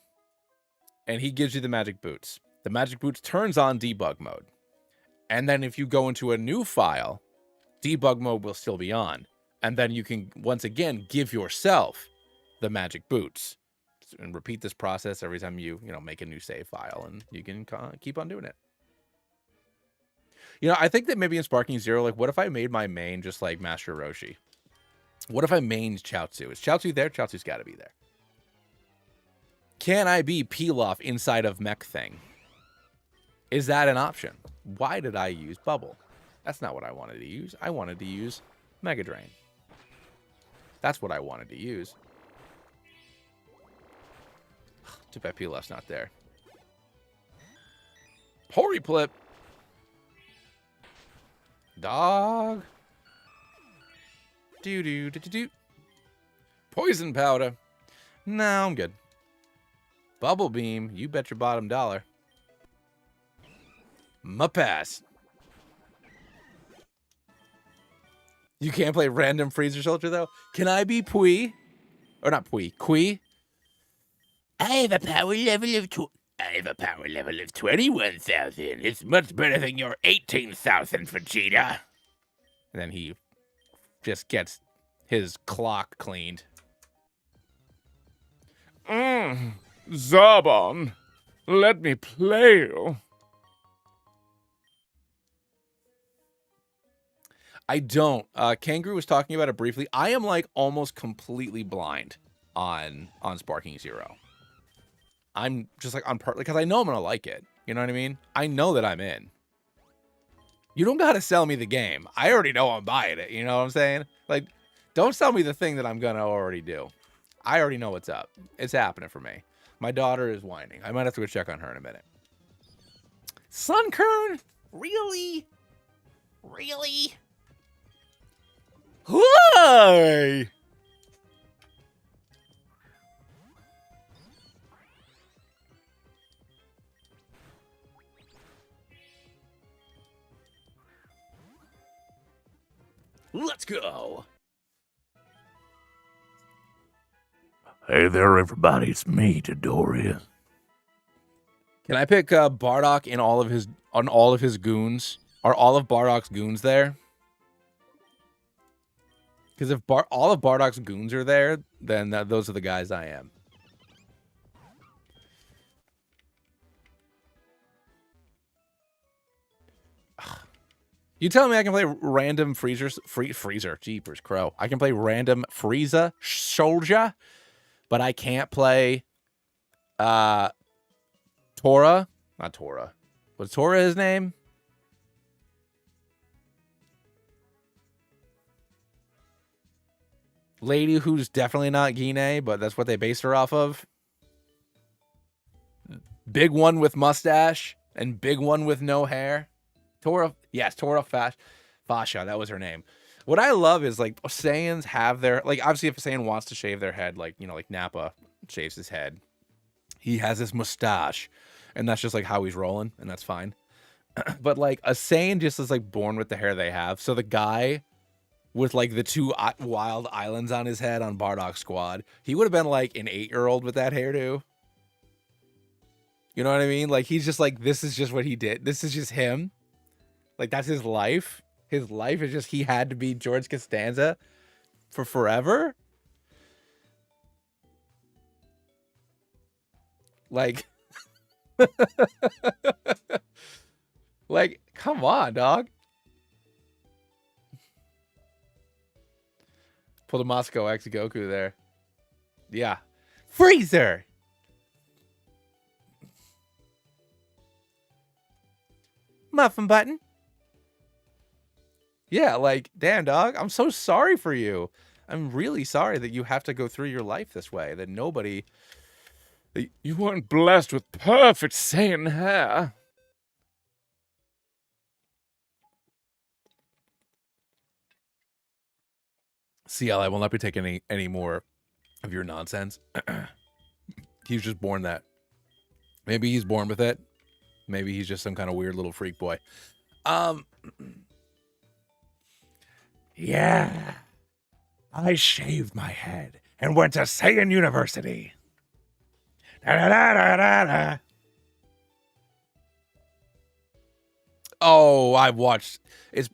and he gives you the magic boots. The magic boots turns on debug mode. And then if you go into a new file, debug mode will still be on. And then you can, once again, give yourself the magic boots. And repeat this process every time you make a new save file. And you can keep on doing it. You know, I think that maybe in Sparking Zero, like, what if I made my main just like Master Roshi? What if I mained Chaozu? Is Chaozu there? Chaozu's got to be there. Can I be Pilaf inside of Mech Thing? Is that an option? Why did I use Bubble? That's not what I wanted to use. I wanted to use Mega Drain. That's what I wanted to use. Too bad Pilaf's not there. Horiplip. Dog. Do. Poison Powder. No, I'm good. Bubble Beam. You bet your bottom dollar. My pass. You can't play random Freezer Soldier, though? Can I be Pui? Or not Pui. Kui? I have a power level of 21,000. It's much better than your 18,000, Vegeta. And then he just gets his clock cleaned. Zarbon, let me play you. I don't. Kangaroo was talking about it briefly. I am like almost completely blind on Sparking Zero. I'm just like on part because I know I'm gonna like it. You know what I mean? I know that I'm in. You don't gotta sell me the game. I already know I'm buying it. You know what I'm saying? Like, don't sell me the thing that I'm gonna already do. I already know what's up. It's happening for me. My daughter is whining. I might have to go check on her in a minute. Sunkern? Really? Really? Why? Let's go. Hey there, everybody. It's me, Dodoria. Can I pick Bardock in all of his goons? Are all of Bardock's goons there? Because if all of Bardock's goons are there, then those are the guys I am. You telling me I can play random Freezer? Jeepers, crow. I can play random Frieza Soldier, but I can't play Tora. Not Tora. Was Tora his name? Lady who's definitely not Guinea, but that's what they base her off of. Big one with mustache and big one with no hair. Tora, yes, Tora Fasha, that was her name. What I love is like Saiyans have their, like, obviously if a Saiyan wants to shave their head, like, you know, like Nappa shaves his head, he has this mustache and that's just like how he's rolling and that's fine. But like a Saiyan just is like born with the hair they have. So the guy with like the two wild islands on his head on Bardock Squad, he would have been like an 8-year-old with that hairdo. You know what I mean? Like he's just like, this is just what he did. This is just him. Like, that's his life. His life is just he had to be George Costanza for forever. Like, like, come on, dog. Pulled a Moscow X Goku there. Yeah. Freezer! Muffin button. Yeah, like, damn, dog, I'm so sorry for you. I'm really sorry that you have to go through your life this way, that nobody... You weren't blessed with perfect Saiyan hair. CL, I will not be taking any more of your nonsense. He was just born that. Maybe he's born with it. Maybe he's just some kind of weird little freak boy. Yeah. I shaved my head and went to Saiyan University. Da-da-da-da-da-da. Oh, I've watched... It's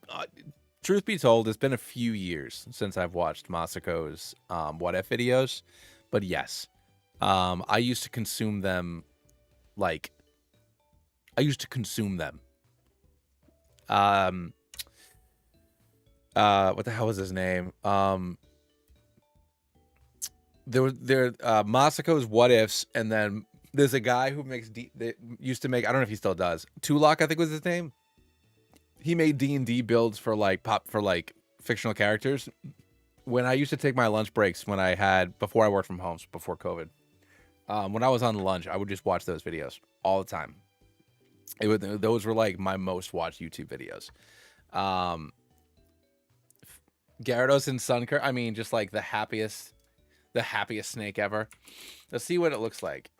truth be told, it's been a few years since I've watched Masako's What If videos. But yes, I used to consume them like... I used to consume them. What the hell was his name? Masako's What Ifs, and then there's a guy who that used to make, I don't know if he still does. Tulak, I think was his name. He made D&D builds for like fictional characters. When I used to take my lunch breaks before I worked from home, before COVID, when I was on lunch, I would just watch those videos all the time. Those were like my most watched YouTube videos. Gyarados and Sunkern, I mean, just like the happiest snake ever. Let's see what it looks like.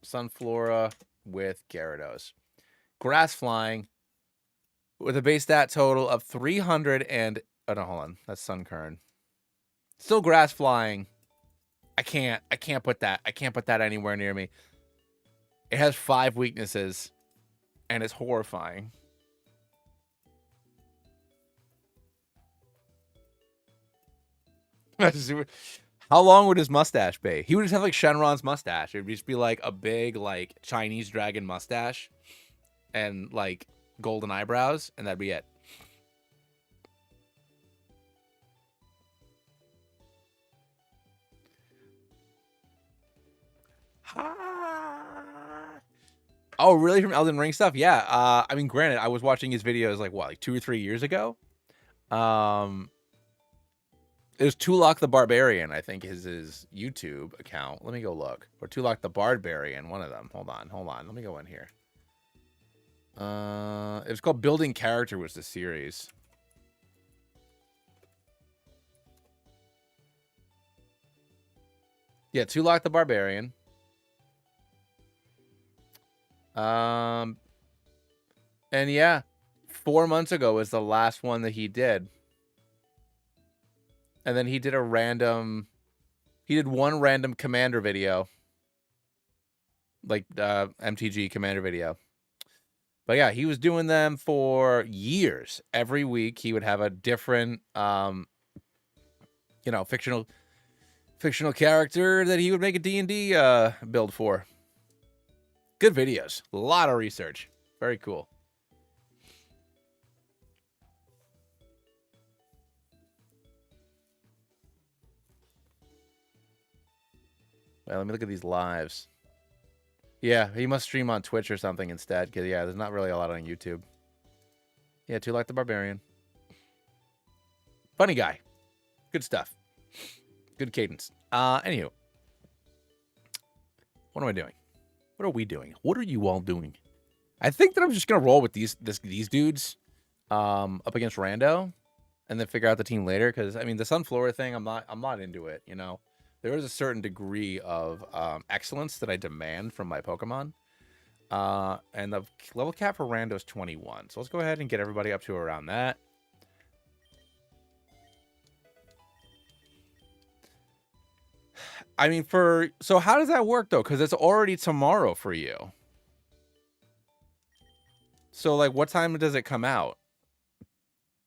Sunflora with Gyarados. Grass flying with a base stat total of 300 and... Oh, no, hold on. That's Sunkern. Still grass flying. I can't put that. I can't put that anywhere near me. It has 5 weaknesses, and it's horrifying. How long would his mustache be? He would just have like Shenron's mustache. It would just be like a big like Chinese dragon mustache and like golden eyebrows, and that'd be it. Oh, really? From Elden Ring stuff? Yeah. I mean, granted, I was watching his videos like 2 or 3 years ago. It was Tulak the Barbarian, I think is his YouTube account. Let me go look. Or Tulak the Barbarian, one of them. Hold on. Let me go in here. It was called Building Character was the series. Yeah, Tulak the Barbarian. And yeah, 4 months ago was the last one that he did. And then he did one random commander video. Like MTG commander video. But yeah, he was doing them for years. Every week he would have a different fictional character that he would make a D&D build for. Good videos. A lot of research. Very cool. Well, let me look at these lives. Yeah, he must stream on Twitch or something instead, because, yeah, there's not really a lot on YouTube. Yeah, Tulak the Barbarian. Funny guy. Good stuff. Good cadence. Anywho. What am I doing? What are we doing? What are you all doing? I think that I'm just going to roll with these dudes up against Rando and then figure out the team later, because, I mean, the Sunflora thing, I'm not into it, you know? There is a certain degree of excellence that I demand from my Pokemon. And the level cap for Rando is 21. So let's go ahead and get everybody up to around that. I mean, so how does that work, though? Because it's already tomorrow for you. So, like, what time does it come out?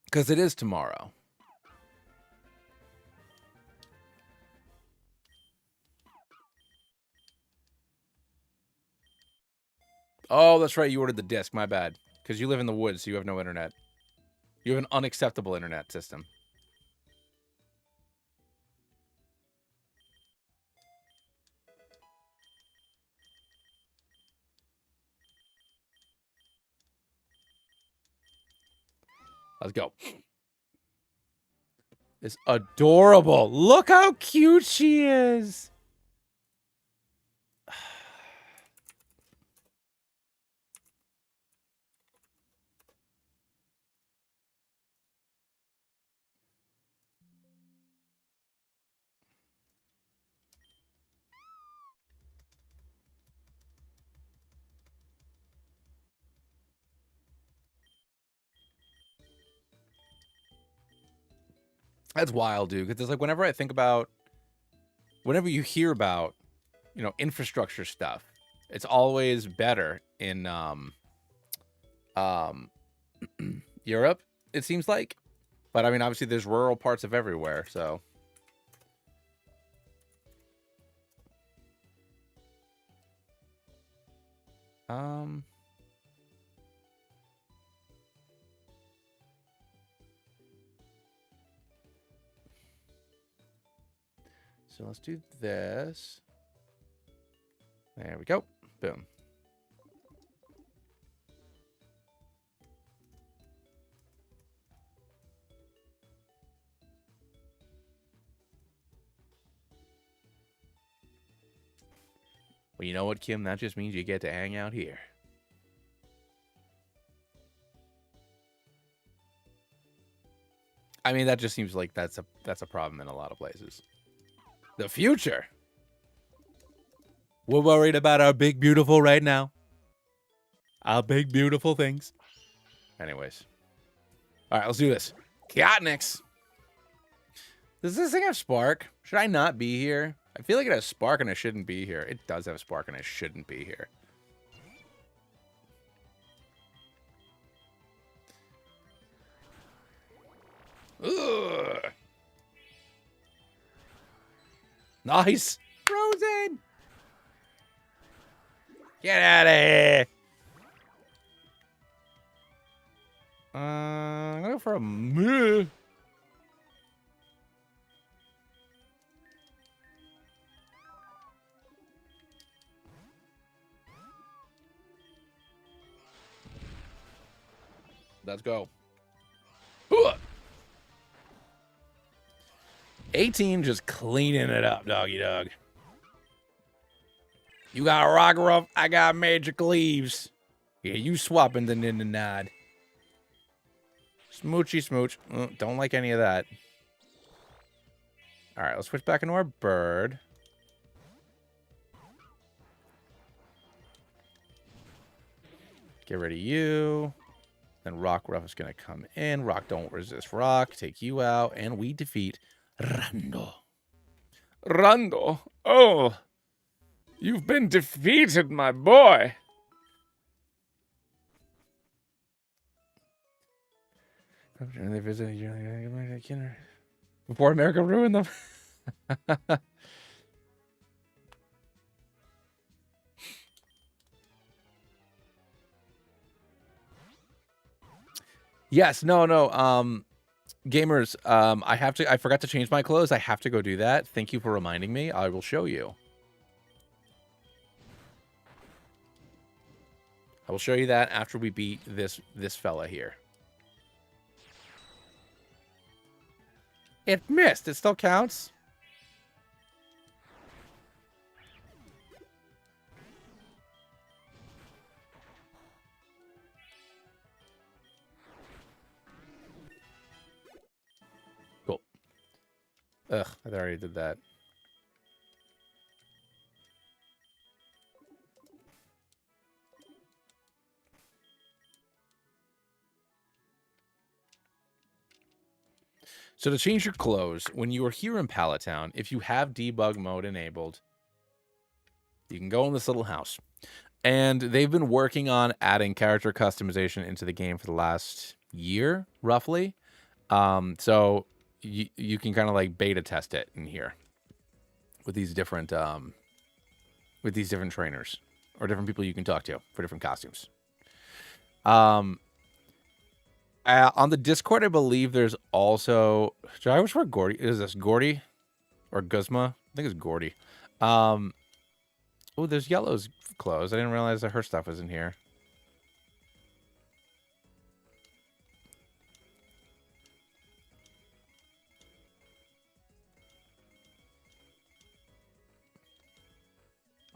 Because it is tomorrow. Oh, that's right. You ordered the disc. My bad. Because you live in the woods, so you have no internet. You have an unacceptable internet system. Let's go. It's adorable. Look how cute she is. That's wild, dude. Because it's like whenever you hear about, infrastructure stuff, it's always better in Europe, it seems like. But I mean, obviously, there's rural parts of everywhere, so. So let's do this. There we go. Boom. Well, you know what, Kim? That just means you get to hang out here. I mean, that just seems like that's a problem in a lot of places. The future. We're worried about our big beautiful right now. Our big beautiful things. Anyways. All right, let's do this. Chaotnix. Does this thing have spark? Should I not be here? I feel like it has spark and I shouldn't be here. It does have spark and I shouldn't be here. Ugh. Nice. Frozen. Get out of here. I'm gonna go for a meh. Let's go. 18 just cleaning it up, doggy dog. You got rock rough, I got magic leaves. Yeah, you swapping the nod. Smoochy smooch. Don't like any of that. All right, let's switch back into our bird. Get rid of you. Then Rock Ruff is going to come in. Rock don't resist rock. Take you out. And we defeat Rando. Rando? Oh, you've been defeated, my boy. They visited before America ruined them. Yes, no. Gamers, I forgot to change my clothes. I have to go do that. Thank you for reminding me. I will show you. I will show you that after we beat this fella here. It missed. It still counts. Cool. Ugh, I already did that. So to change your clothes, when you are here in Pallet Town, if you have debug mode enabled, you can go in this little house. And they've been working on adding character customization into the game for the last year, roughly. So you can kind of like beta test it in here with these different trainers or different people you can talk to for different costumes. On the Discord, I believe there's also... I always swear Gordy. Is this Gordy? Or Guzma? I think it's Gordy. Oh, there's Yellow's clothes. I didn't realize that her stuff was in here.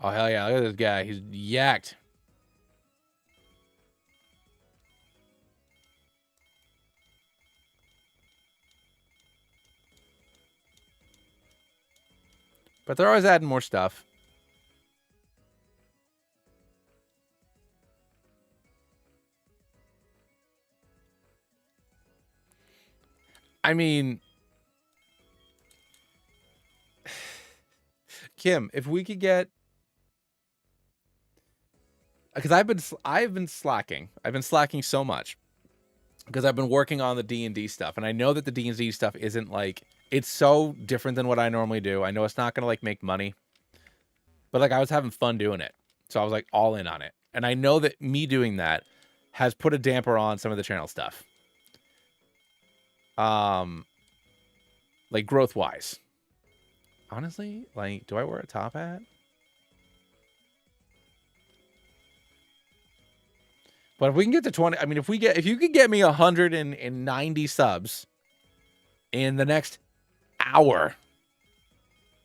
Oh, hell yeah. Look at this guy. He's yacked. But they're always adding more stuff. I mean, Kim, if we could get, because I've been slacking. I've been slacking so much because I've been working on the D&D stuff, and I know that the D&D stuff isn't like, it's so different than what I normally do. I know it's not gonna like make money, but like I was having fun doing it, so I was like all in on it. And I know that me doing that has put a damper on some of the channel stuff. Like growth wise. Honestly, like, do I wear a top hat? But if we can get to 20, I mean, if you could get me 190 subs in the next hour,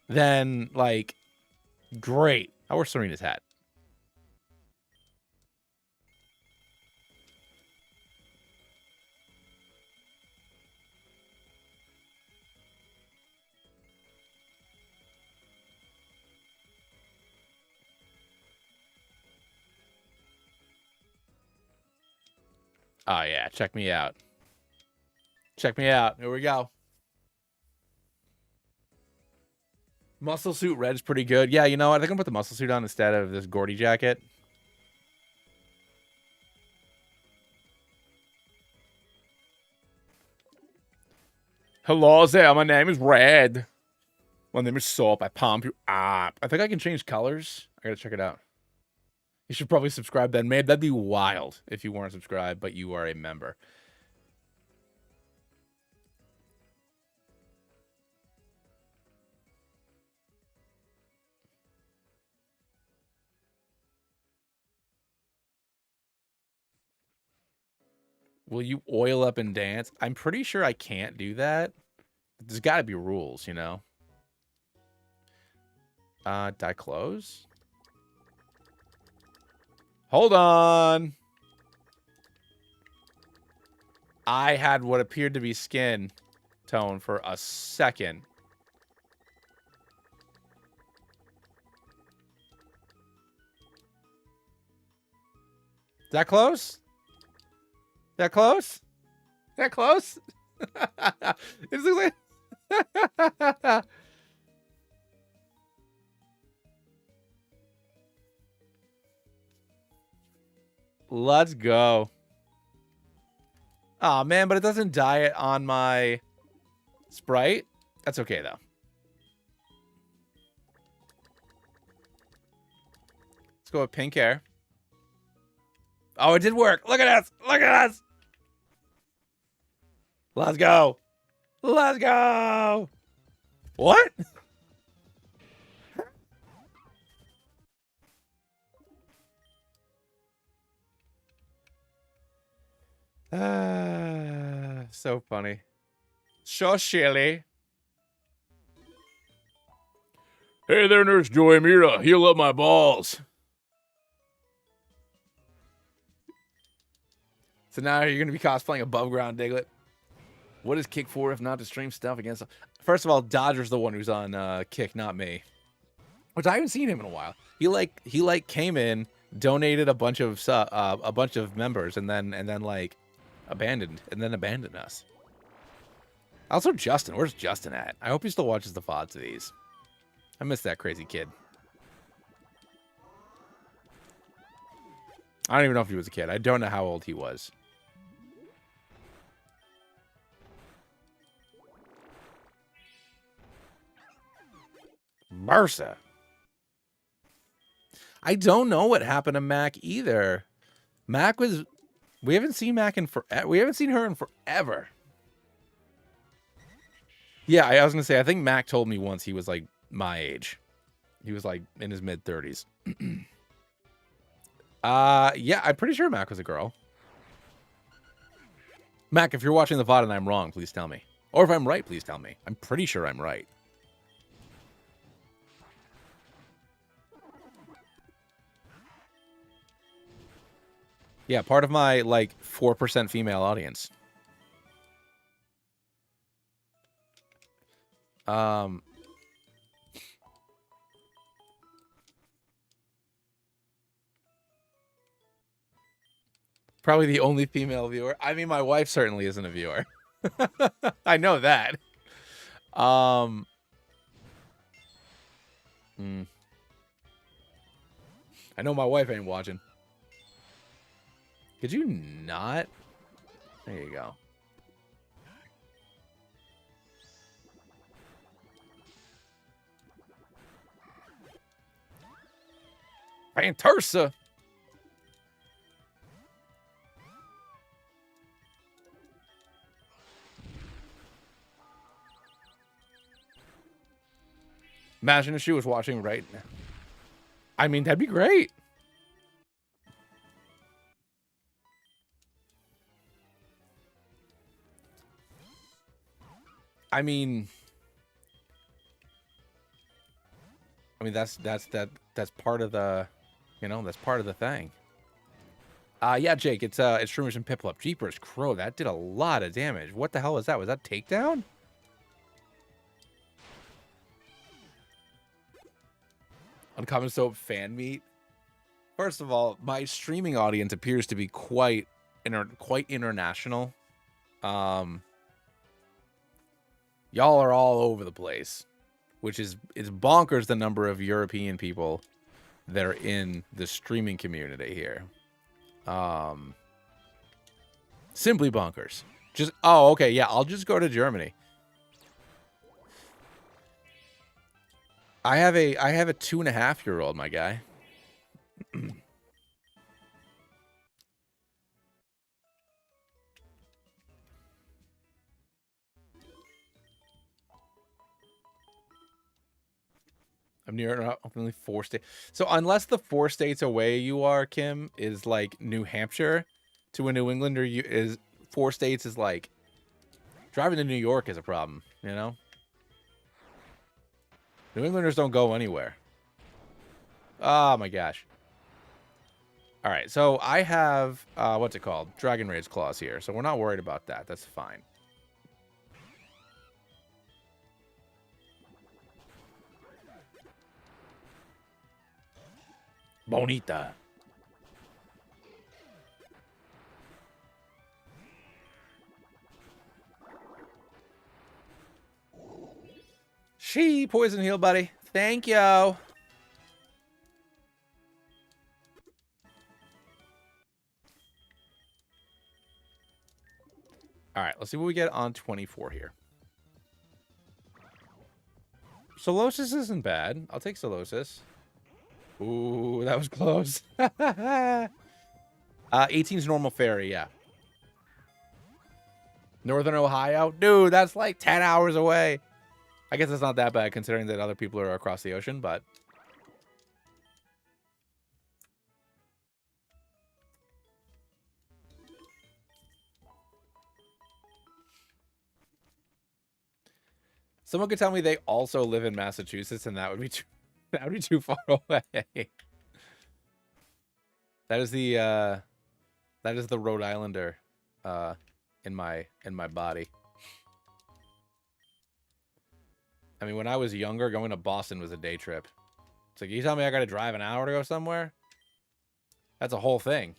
then like, great. I wear Serena's hat. Oh yeah, check me out. Check me out. Here we go. Muscle suit red's pretty good. Yeah, you know what? I think I'm gonna put the muscle suit on instead of this Gordy jacket. Hello there, my name is Red. My name is Soap. I pump you up. I think I can change colors. I gotta check it out. You should probably subscribe then. Man, that'd be wild if you weren't subscribed, but you are a member. Will you oil up and dance? I'm pretty sure I can't do that. There's got to be rules, you know? Dye clothes? Hold on. I had what appeared to be skin tone for a second. Is that close? That close? That close? It looks like... Let's go. Oh man, but it doesn't dye it on my Sprite. That's okay though. Let's go with pink hair. Oh, it did work. Look at us. Look at us. Let's go. Let's go. What? So funny. So silly. Hey there, Nurse Joy. I'm here to heal up my balls. So now you're going to be cosplaying Above Ground Diglett. What is Kick for if not to stream stuff against... First of all, Dodger's the one who's on Kick, not me. Which I haven't seen him in a while. He came in, donated a bunch of members, and then like abandoned us. Also, Justin. Where's Justin at? I hope he still watches the VODs of these. I miss that crazy kid. I don't even know if he was a kid. I don't know how old he was. Marsa. I don't know what happened to Mac either. Mac was... We haven't seen Mac in forever. We haven't seen her in forever. Yeah, I was going to say, I think Mac told me once he was like my age. He was like in his mid-30s. Yeah, I'm pretty sure Mac was a girl. Mac, if you're watching the VOD and I'm wrong, please tell me. Or if I'm right, please tell me. I'm pretty sure I'm right. Yeah, part of my, like, 4% female audience. Probably the only female viewer. I mean, my wife certainly isn't a viewer. I know that. I know my wife ain't watching. Could you not? There you go. Fantursa. Imagine if she was watching right now. I mean, that'd be great. I mean, that's part of the, that's part of the thing. Yeah, Jake, it's Shroomers and Piplup. Jeepers Crow, that did a lot of damage. What the hell was that? Was that takedown? Uncommon Soap fan meet. First of all, my streaming audience appears to be quite international. Y'all are all over the place, which is bonkers the number of European people that are in the streaming community here. Simply bonkers. Just okay, yeah, I'll just go to Germany. I have a 2.5-year-old, my guy. I'm near only 4 states. So unless the 4 states away you are, Kim, is like New Hampshire to a New Englander, is 4 states is like driving to New York is a problem, you know? New Englanders don't go anywhere. Oh my gosh. All right, so I have what's it called? Dragon Rage claws here, so we're not worried about that. That's fine. Bonita. She poison heal, buddy. Thank you. All right, let's see what we get on 24 here. Solosis isn't bad. I'll take Solosis. Ooh, that was close. 18's normal fairy, yeah. Northern Ohio? Dude, that's like 10 hours away. I guess it's not that bad considering that other people are across the ocean, but... Someone could tell me they also live in Massachusetts, and that would be too far away. That is the Rhode Islander in my body. I mean, when I was younger, going to Boston was a day trip. It's like, you tell me I got to drive an hour to go somewhere? That's a whole thing.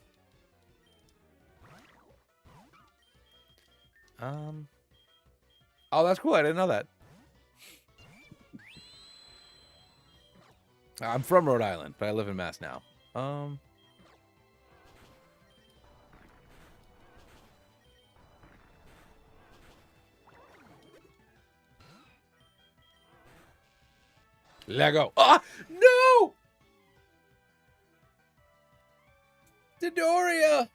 Oh, that's cool. I didn't know that. I'm from Rhode Island, but I live in Mass now. Lego. Ah, no! Dodoria!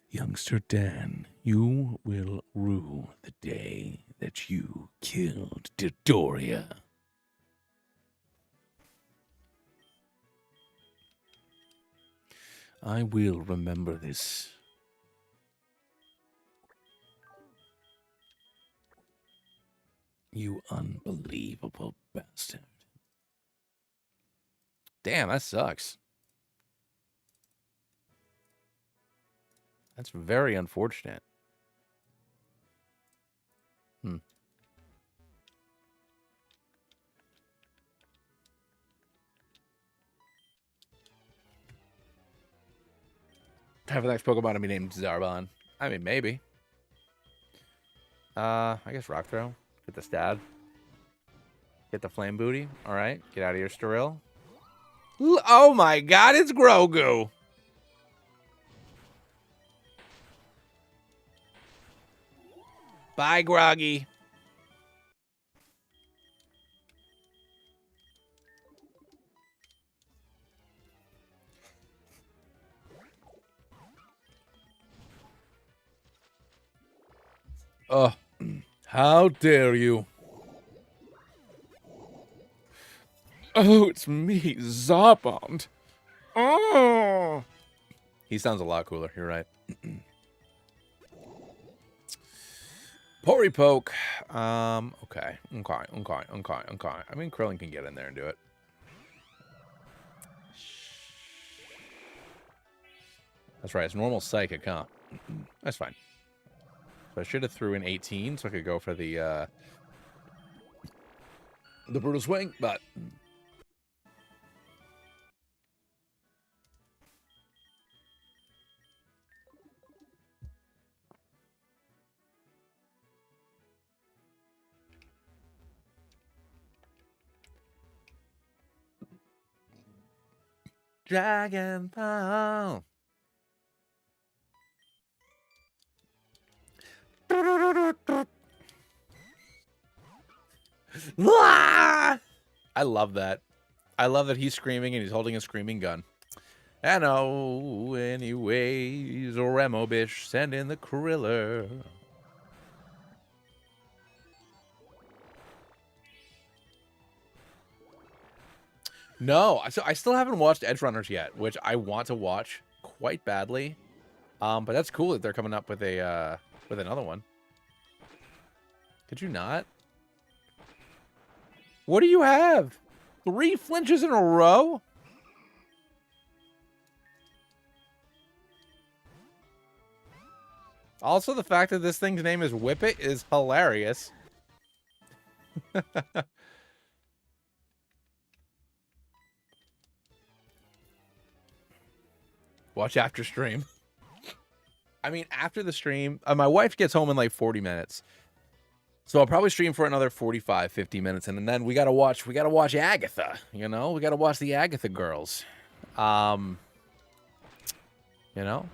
Youngster Dan, you will rue the day that you killed Dodoria. I will remember this. You unbelievable bastard. Damn, that sucks. That's very unfortunate. Have the next Pokemon to be named Zarbon. I mean, maybe. I guess Rock Throw. Get the stab. Get the Flame Booty. Alright. Get out of here, Sturil. Oh my god, it's Grogu. Bye, Groggy. Oh, how dare you? Oh, it's me, Zarbond. Oh. He sounds a lot cooler. You're right. Pori poke. Okay. I mean, Krillin can get in there and do it. That's right. It's normal psychic, huh? That's fine. So I should have threw in 18 so I could go for the brutal swing, but Dragon Ball. I love that. I love that he's screaming and he's holding a screaming gun. And oh, anyways, Remo Bish, send in the Kriller. No, so I still haven't watched Edge Runners yet, which I want to watch quite badly. But that's cool that they're coming up with a with another one. Could you not? What do you have? 3 flinches in a row? Also, the fact that this thing's name is Whippet is hilarious. Watch after stream. I mean, after the stream, my wife gets home in like 40 minutes. So I'll probably stream for another 45, 50 minutes. And then we got to watch Agatha, you know? We got to watch the Agatha girls. You know?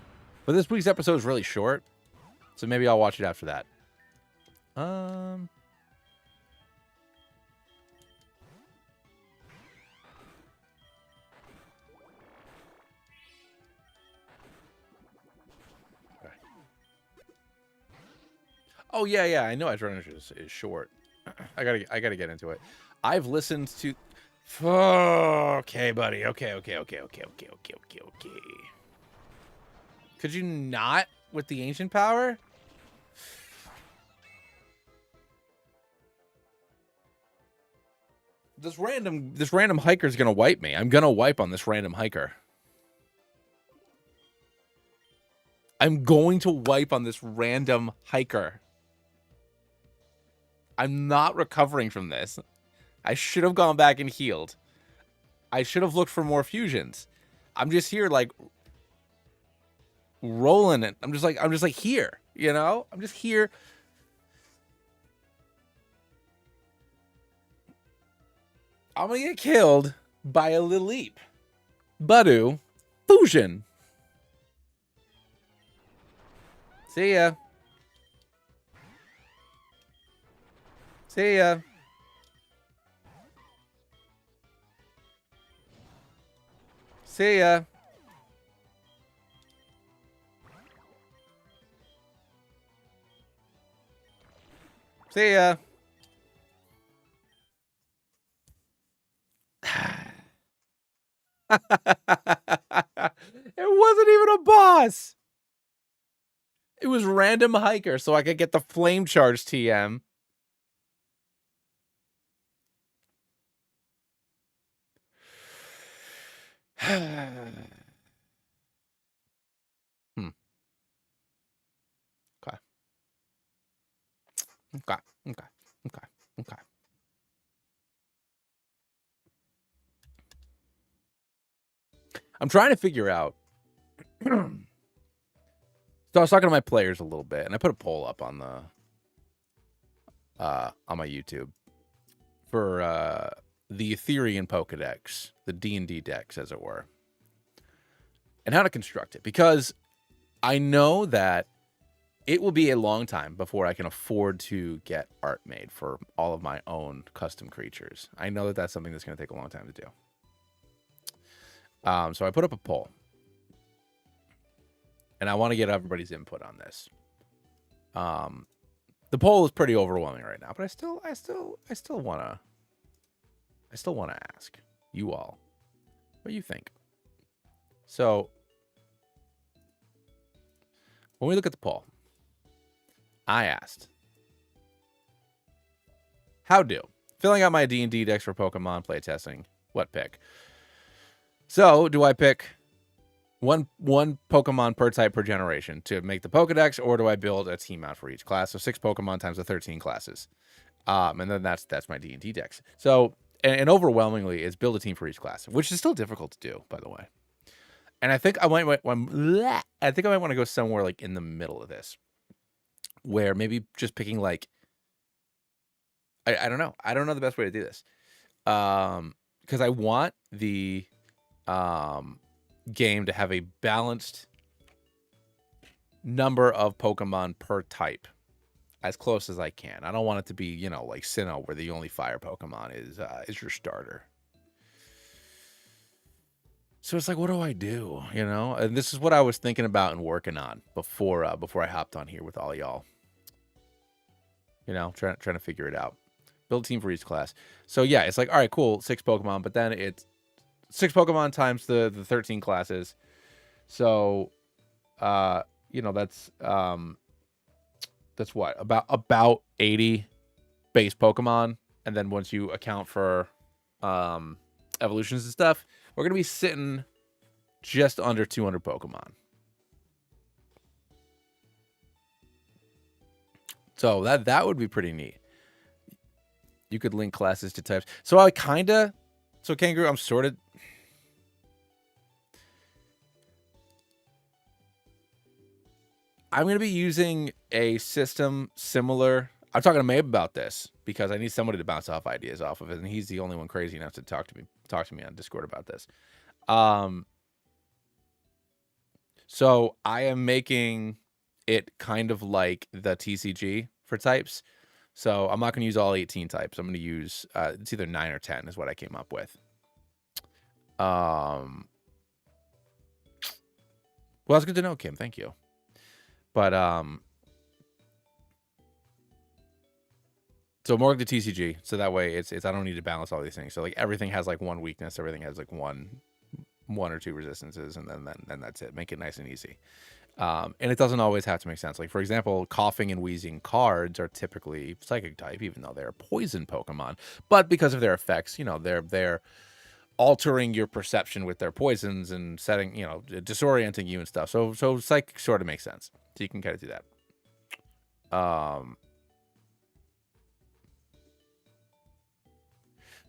But this week's episode is really short. So maybe I'll watch it after that. Oh yeah, I know Edge Runners is short. I gotta get into it. I've listened to. Okay, buddy. Okay. Could you not with the ancient power? This random hiker's gonna wipe me. I'm gonna wipe on this random hiker. I'm going to wipe on this random hiker. I'm not recovering from this. I should have gone back and healed. I should have looked for more fusions. I'm just here like rolling it. I'm just like here, you know? I'm just here. I'm gonna get killed by a Lileep. Budu. Fusion. See ya. See ya. See ya. See ya. It wasn't even a boss. It was random hiker so I could get the flame charge TM. Okay. I'm trying to figure out. So I was talking to my players a little bit, and I put a poll up on the on my YouTube for the Ethereum Pokedex, the D&D decks, as it were, and how to construct it. Because I know that it will be a long time before I can afford to get art made for all of my own custom creatures. I know that that's something that's going to take a long time to do. So I put up a poll, and I want to get everybody's input on this. The poll is pretty overwhelming right now, but I still want to ask you all what you think. So when we look at the poll, I asked, how do filling out my D&D decks for Pokemon playtesting? What pick? So do I pick one Pokemon per type per generation to make the Pokedex, or do I build a team out for each class? So 6 Pokemon times the 13 classes, and then that's my D&D decks. So and overwhelmingly, it's build a team for each class, which is still difficult to do, by the way. And I think I might want to go somewhere like in the middle of this, where maybe just picking like I don't know. I don't know the best way to do this, because I want the game to have a balanced number of Pokemon per type, as close as I can. I don't want it to be, you know, like Sinnoh, where the only fire Pokemon is your starter. So it's like, what do I do? You know, and this is what I was thinking about and working on before I hopped on here with all y'all. You know, trying to figure it out. Build a team for each class. So yeah, it's like, all right, cool, 6 Pokemon, but then it's 6 Pokemon times the 13 classes. So, you know, that's what, about 80 base Pokemon, and then once you account for evolutions and stuff, we're gonna be sitting just under 200 Pokemon. So that would be pretty neat. You could link classes to types. So Kangaroo, I'm sort of. I'm going to be using a system similar. I'm talking to Mabe about this because I need somebody to bounce off ideas off of it, and he's the only one crazy enough to talk to me on Discord about this. So I am making it kind of like the TCG for types. So I'm not going to use all 18 types. I'm going to use it's either 9 or 10 is what I came up with. Well, that's good to know, Kim. Thank you. But so more like the TCG, so that way it's I don't need to balance all these things. So like everything has like one weakness, everything has like one or two resistances, and then that's it. Make it nice and easy. And it doesn't always have to make sense. Like for example, coughing and wheezing cards are typically psychic type, even though they're poison Pokemon. But because of their effects, you know, they're altering your perception with their poisons and setting, you know, disorienting you and stuff. So psychic sort of makes sense. So you can kind of do that.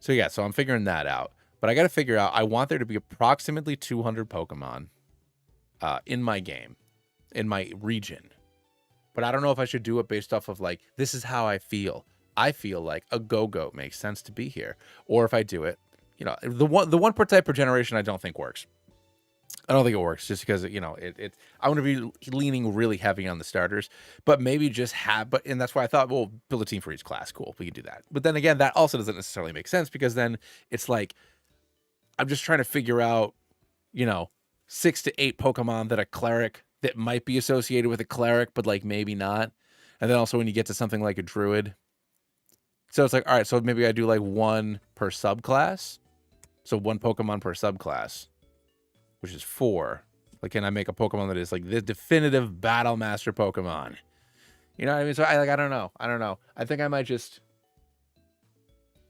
So yeah, so I'm figuring that out. But I got to figure out, I want there to be approximately 200 Pokemon in my game, in my region. But I don't know if I should do it based off of like, this is how I feel. I feel like a Go-Goat makes sense to be here. Or if I do it, you know, the one per type per generation I don't think works. I don't think it works just because, you know, I want to be leaning really heavy on the starters, but maybe just and that's why I thought, well, build a team for each class. Cool. We can do that. But then again, that also doesn't necessarily make sense because then it's like, I'm just trying to figure out, you know, 6 to 8 Pokemon that a cleric that might be associated with a cleric, but like maybe not. And then also when you get to something like a druid. So it's like, all right, so maybe I do like 1 per subclass. So 1 Pokemon per subclass, which is 4. Like, can I make a Pokemon that is like the definitive Battle Master Pokemon? You know what I mean? So I don't know. I think I might just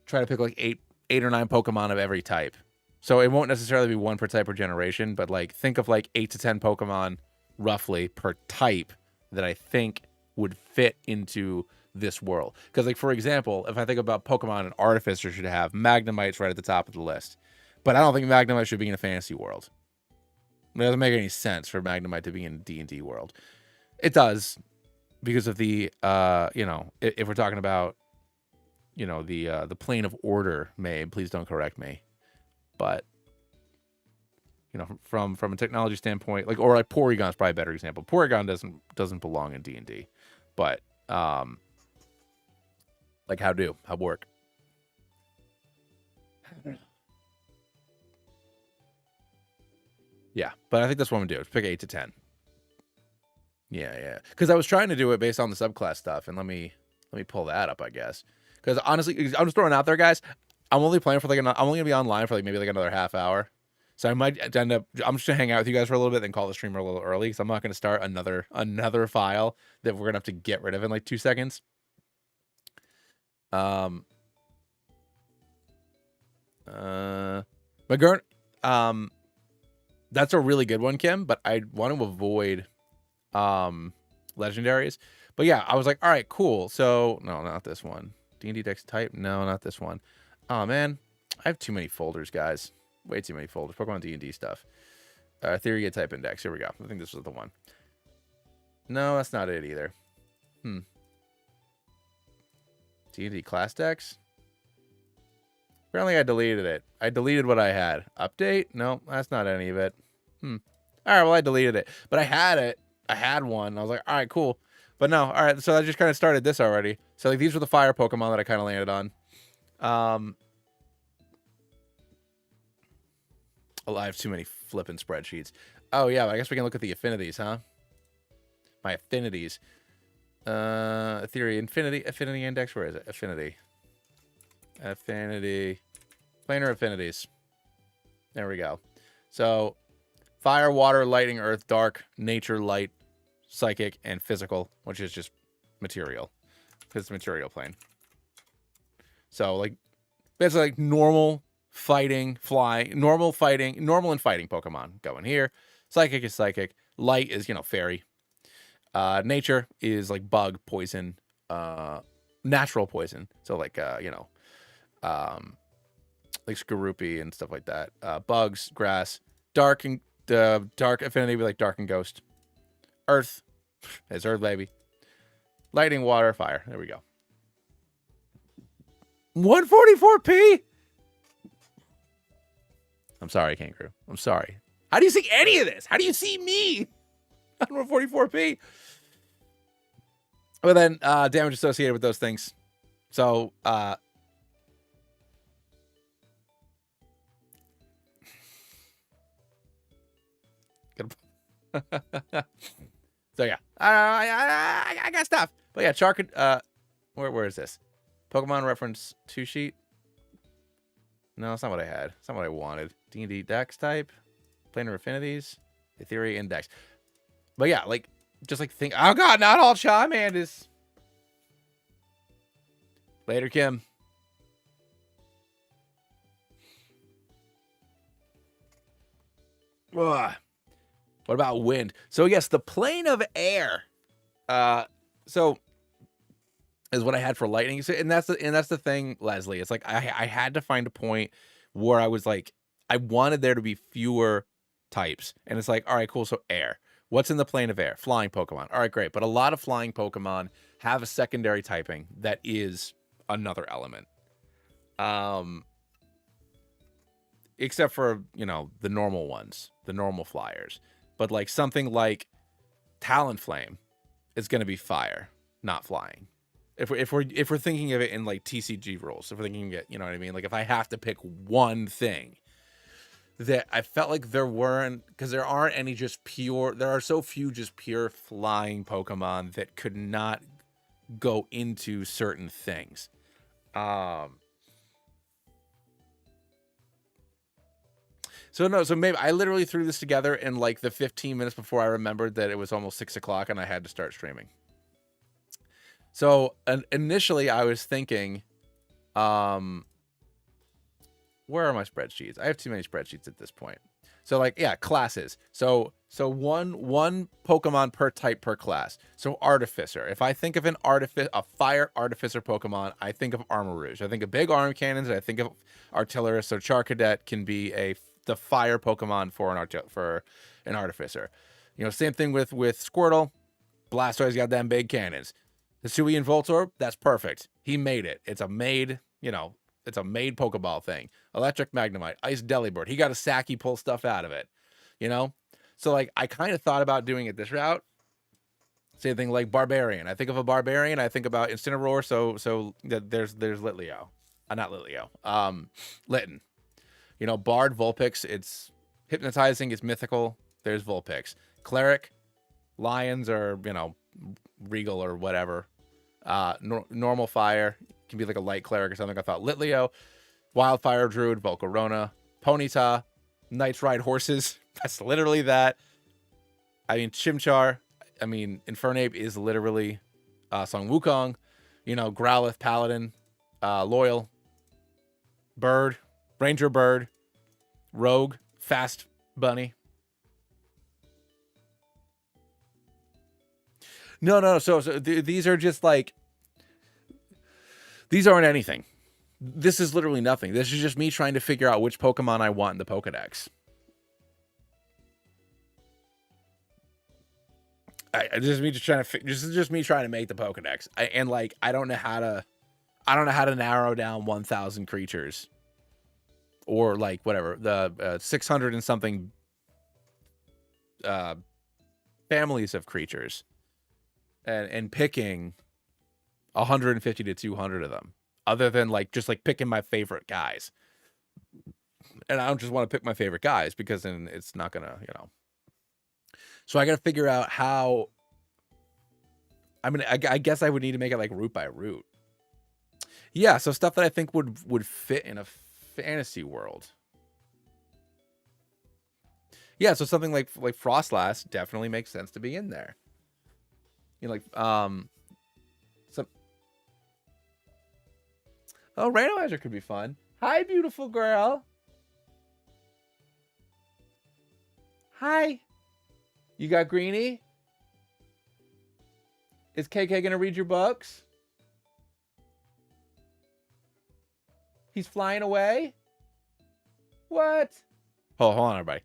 try to pick like 8 or 9 Pokemon of every type. So it won't necessarily be 1 per type per generation, but like think of like 8 to 10 Pokemon roughly per type that I think would fit into this world. Because like, for example, if I think about Pokemon, an Artificer should have Magnemite's right at the top of the list. But I don't think Magnemite should be in a fantasy world. It doesn't make any sense for Magnemite to be in a D&D world. It does because of the, you know, if we're talking about you know, the plane of order made. Please don't correct me, but you know, from a technology standpoint, like, or like Porygon's probably a better example. Porygon doesn't belong in D&D, but like how work. Yeah, but I think that's what I'm gonna do. Is pick 8 to 10. Yeah, because I was trying to do it based on the subclass stuff, and let me pull that up, I guess. Because honestly, I'm just throwing it out there, guys. I'm only playing for I'm only gonna be online for like maybe like another half hour. So I might end up. I'm just gonna hang out with you guys for a little bit, then call the streamer a little early, because I'm not gonna start another file that we're gonna have to get rid of in like 2 seconds. McGurn, that's a really good one, Kim. But I want to avoid legendaries. But yeah, I was like, all right, cool. So no, not this one. D&D Dex type, no, not this one. Oh man, I have too many folders, guys. Way too many folders. Pokemon D&D stuff. Theory type index. Here we go. I think this was the one. No, that's not it either. D&D class decks. Apparently I deleted it. I deleted what I had. Update? No, that's not any of it. All right, well, I deleted it. But I had it. I had one. I was like, all right, cool. But no, all right, so I just kind of started this already. So like these were the fire Pokemon that I kind of landed on. Oh, I have too many flipping spreadsheets. Oh yeah, I guess we can look at the affinities, huh? My affinities. Theory, affinity index. Where is it? Affinity. Planar affinities. There we go. So fire, water, lightning, earth, dark, nature, light, psychic, and physical, which is just material, because it's material plane. So like basically like normal fighting, normal and fighting Pokemon go in here. Psychic is psychic. Light is, you know, fairy. Nature is like bug, poison, natural poison. So like you know, like Skorupi and stuff like that. Bugs, grass. Dark affinity, like dark and ghost. Earth is earth, baby. Lightning, water, fire. There we go. 144p. I'm sorry, Kangaroo. I'm sorry. How do you see any of this? How do you see me on 144p? But then damage associated with those things. So so yeah, I got stuff. But yeah, Chark. Where is this? Pokemon reference 2 sheet. No, it's not what I had. It's not what I wanted. D&D Dex type, planar affinities, Etheria index. But yeah, like just like think. Oh god, not all Charmanders. Later, Kim. Ugh. What about wind? So yes, the plane of air. So is what I had for lightning. And that's the thing, Leslie. It's like I had to find a point where I was like, I wanted there to be fewer types. And it's like, all right, cool. So air. What's in the plane of air? Flying Pokemon. All right, great. But a lot of flying Pokemon have a secondary typing that is another element. Except for, you know, the normal ones, the normal flyers. But like something like Talonflame is going to be fire, not flying. If we're thinking of it in like TCG rules, if we're thinking it, you know what I mean? Like if I have to pick one thing that I felt like there weren't, because there aren't any there are so few just pure flying Pokemon that could not go into certain things. So maybe I literally threw this together in like the 15 minutes before I remembered that it was almost 6 o'clock and I had to start streaming. So initially I was thinking, where are my spreadsheets? I have too many spreadsheets at this point. So like, yeah, classes. So one Pokemon per type per class. So Artificer. If I think of a fire Artificer Pokemon, I think of Armarouge. I think of big arm cannons. I think of Artillerists. So Charcadet can be the fire Pokemon for an Artificer. You know, same thing with Squirtle. Blastoise got them big cannons. Hisuian Voltorb, that's perfect. He made it. It's a made, it's a made Pokeball thing. Electric Magnemite, Ice Delibird. He got a Saki pull stuff out of it, So like I kind of thought about doing it this route. Same thing like Barbarian. I think of a Barbarian, I think about Incineroar, so there's Litleo. Not Litleo. Litten. Bard, Vulpix, it's hypnotizing, it's mythical. There's Vulpix. Cleric, Lions or, Regal or whatever. Normal fire can be like a light cleric or something. I thought Litleo, Wildfire Druid, Volcarona, Ponyta, Knights Ride Horses. That's literally that. I mean, Chimchar. I mean, Infernape is literally Song Wukong. Growlithe, Paladin, Loyal, Bird, Ranger Bird, Rogue, Fast Bunny. No. So these are just like, these aren't anything. This is literally nothing. This is just me trying to figure out which Pokemon I want in the Pokedex. This is just me trying to make the Pokedex. I don't know how to narrow down 1,000 creatures, or like whatever the 600 and something families of creatures, and picking 150 to 200 of them, other than just picking my favorite guys. And I don't just want to pick my favorite guys, because then it's not gonna, So I got to figure out how. I mean, I guess I would need to make it like route by route. Yeah, so stuff that I think would fit in a fantasy world. Yeah, so something like Frostlass definitely makes sense to be in there. Some. Oh, Randomizer could be fun. Hi, beautiful girl. Hi. You got Greenie? Is KK gonna read your books? He's flying away? What? Oh, hold on, everybody.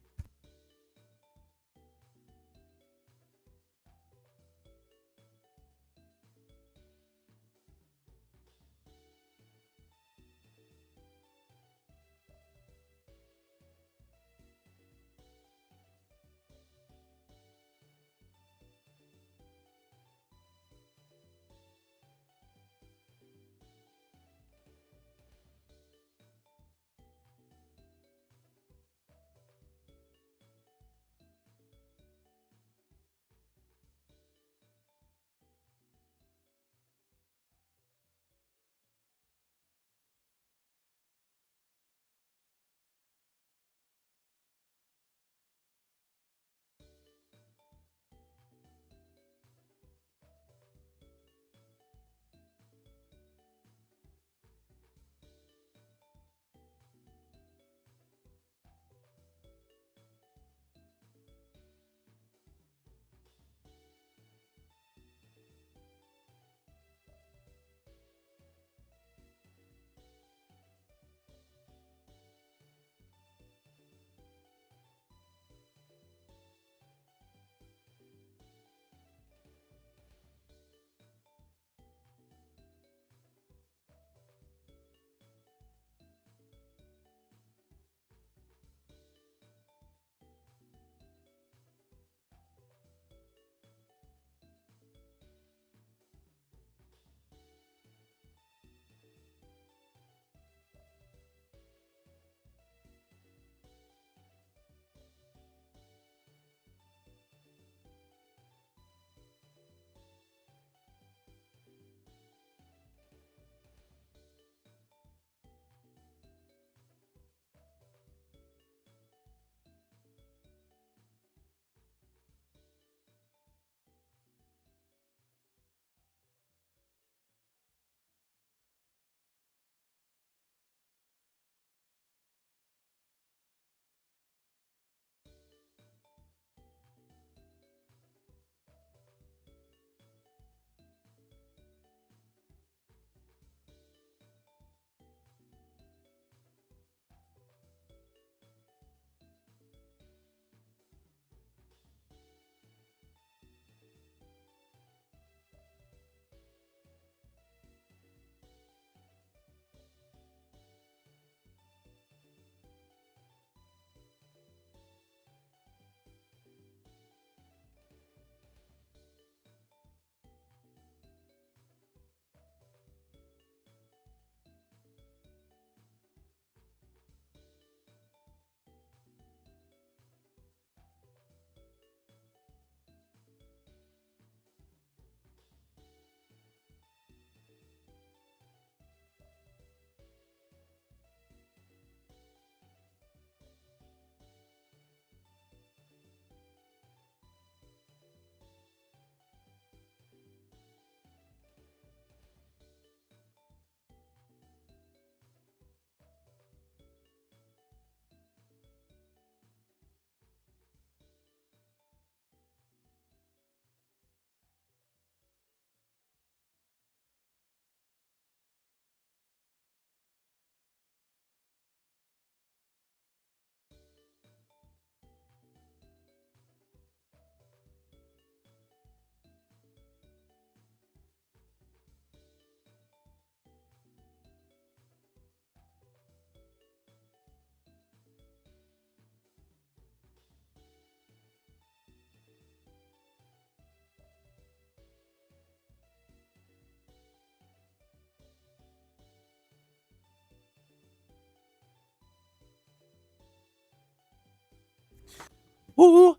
All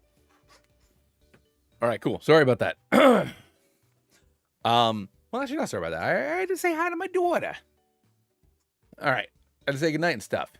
right, cool. Sorry about that. Well, actually, not sorry about that. I had to say hi to my daughter. All right, I had to say goodnight and stuff.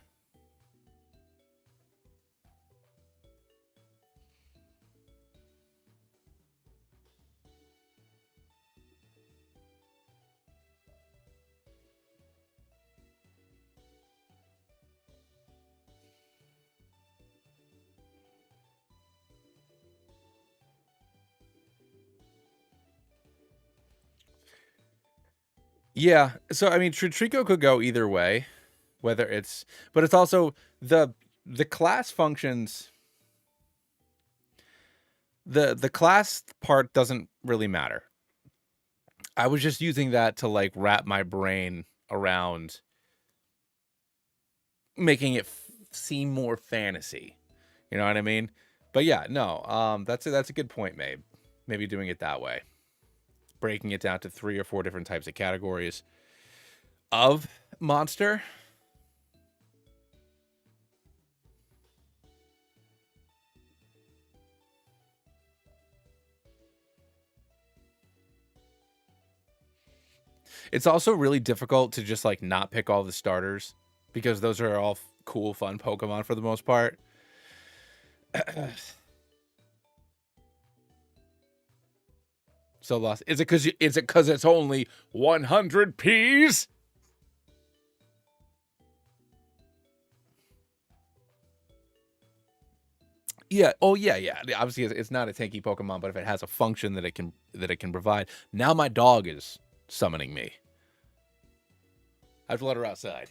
Yeah, so I mean, Trico could go either way, whether it's, but it's also the class functions. The class part doesn't really matter. I was just using that to like wrap my brain around making it seem more fantasy. You know what I mean? But yeah, no, that's a good point, maybe doing it that way, breaking it down to 3 or 4 different types of categories of monster. It's also really difficult to just like not pick all the starters because those are all cool, fun Pokemon for the most part. So lost. Is it because it's only 100 Ps? Yeah. Oh yeah, yeah. Obviously, it's not a tanky Pokemon, but if it has a function that it can provide, now my dog is summoning me. I have to let her outside.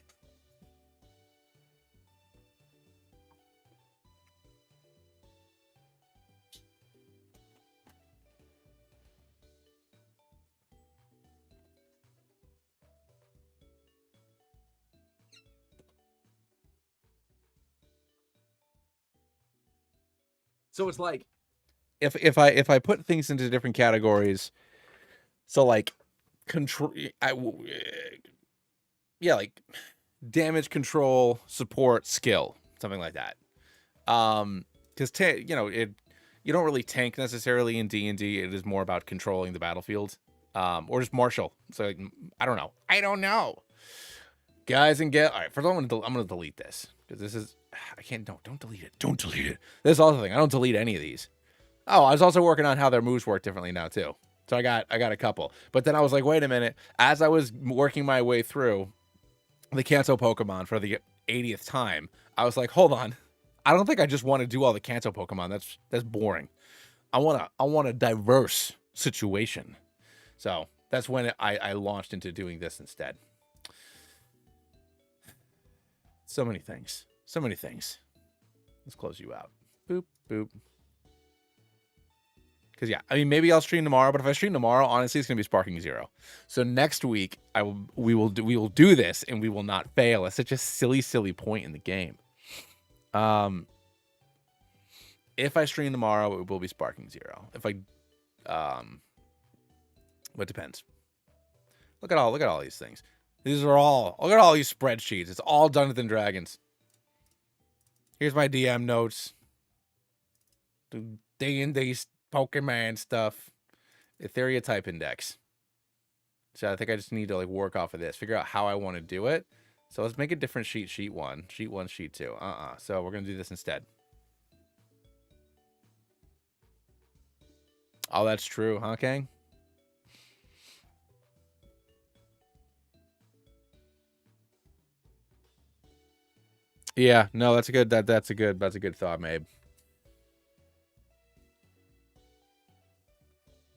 So it's like if I put things into different categories, so like control, yeah, like damage control, support, skill, something like that. Because you don't really tank necessarily in D&D. It is more about controlling the battlefield, or just martial. So like, I don't know, guys and get. All right, first I'm gonna delete this because this is I can't. Don't delete it. Don't delete it. This is also the thing. I don't delete any of these. Oh, I was also working on how their moves work differently now too. So I got a couple. But then I was like, wait a minute. As I was working my way through the Kanto Pokemon for the 80th time, I was like, hold on. I don't think I just want to do all the Kanto Pokemon. That's boring. I want a diverse situation. So that's when I launched into doing this instead. So many things. So many things. Let's close you out. Boop, boop. Because yeah, I mean, maybe I'll stream tomorrow, but if I stream tomorrow, honestly, it's gonna be Sparking Zero. So next week, we will do this, and we will not fail. It's such a silly point in the game. If I stream tomorrow, it will be Sparking Zero. If I, it depends. Look at all these things. Look at all these spreadsheets. It's all Dungeons and Dragons. Here's my DM notes. The D&D Pokemon stuff. Etheria type index. So I think I just need to like work off of this. Figure out how I want to do it. So let's make a different sheet. Sheet 1. Sheet 1, sheet 2. So we're going to do this instead. Oh, that's true, huh, Kang? Yeah, no, that's a good thought, Mabe.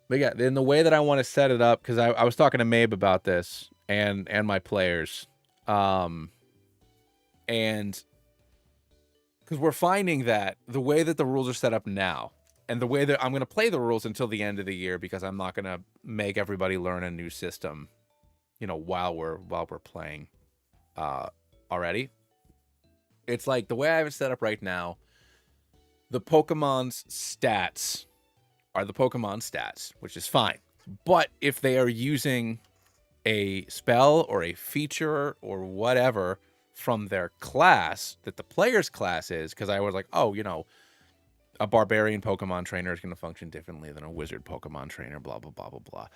But yeah, in the way that I want to set it up, because I was talking to Mabe about this and my players, and because we're finding that the way that the rules are set up now, and the way that I'm going to play the rules until the end of the year, because I'm not going to make everybody learn a new system, while we're playing, already. It's like the way I have it set up right now, the Pokemon's stats are the Pokemon stats, which is fine. But if they are using a spell or a feature or whatever from their class that the player's class is, because I was like, oh, a barbarian Pokemon trainer is going to function differently than a wizard Pokemon trainer, blah, blah, blah, blah, blah.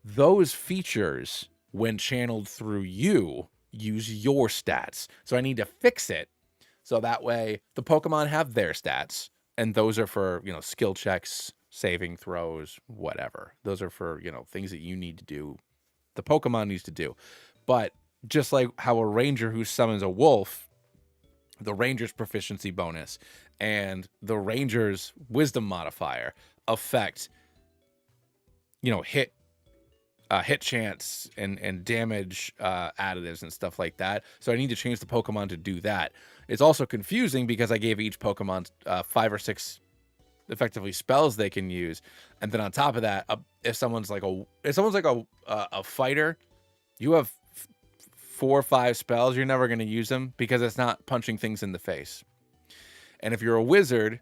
Those features, when channeled through you, use your stats. So I need to fix it so that way the Pokemon have their stats, and those are for, you know, skill checks, saving throws, whatever. Those are for, you know, things that you need to do, the Pokemon needs to do. But just like how a ranger who summons a wolf, the ranger's proficiency bonus and the ranger's wisdom modifier affect, you know, hit chance and damage additives and stuff like that. So I need to change the Pokemon to do that. It's also confusing because I gave each Pokemon 5 or 6 effectively spells they can use, and then on top of that, if someone's like a fighter, you have 4 or 5 spells. You're never going to use them because it's not punching things in the face. And if you're a wizard,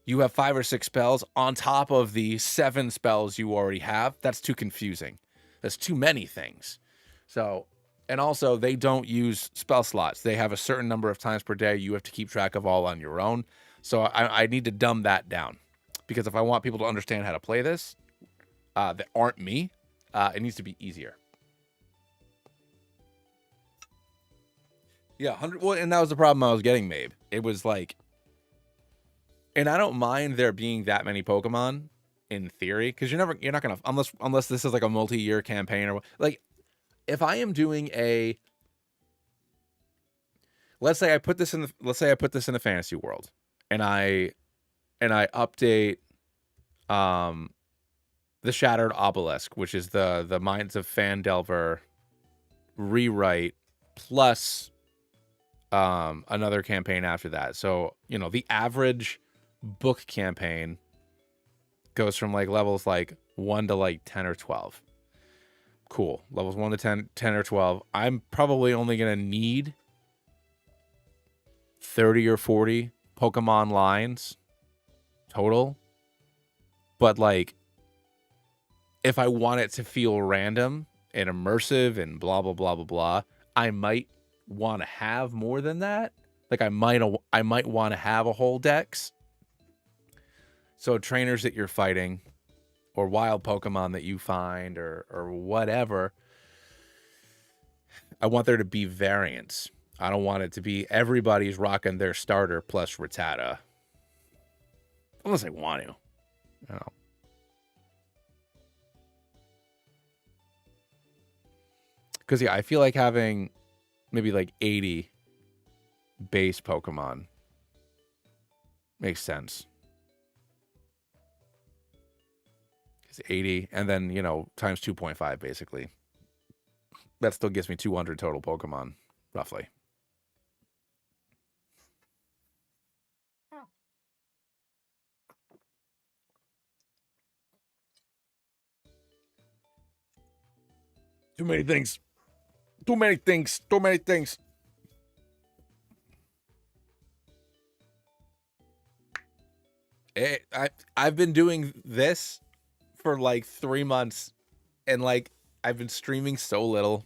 you have 5 or 6 spells on top of the 7 spells you already have. That's too confusing. That's too many things. So, and also they don't use spell slots. They have a certain number of times per day you have to keep track of all on your own. So I need to dumb that down, because if I want people to understand how to play this that aren't me, it needs to be easier. Yeah, 100. Well, and that was the problem I was getting, Mabe. It was like, and I don't mind there being that many Pokemon in theory, because you're not gonna, unless this is like a multi-year campaign, or like if I am doing a, let's say I put this in the fantasy world, and I update the Shattered Obelisk, which is the Minds of Phandelver rewrite plus another campaign after that. So, you know, the average book campaign goes from like levels like 1 to like 10 or 12. Cool. Levels 1 to 10 or 12. I'm probably only going to need 30 or 40 Pokemon lines total. But like, if I want it to feel random and immersive and blah, blah, blah, blah, blah, I might want to have more than that. Like I might want to have a whole dex. So trainers that you're fighting, or wild Pokemon that you find, or whatever, I want there to be variance. I don't want it to be everybody's rocking their starter plus Rattata. Unless I want to. You know. Because yeah, I feel like having maybe like 80 base Pokemon makes sense. It's 80, and then, you know, times 2.5 basically. That still gives me 200 total Pokemon, roughly. Too many things. Too many things. Too many things. I've been doing this for like 3 months, and like I've been streaming so little,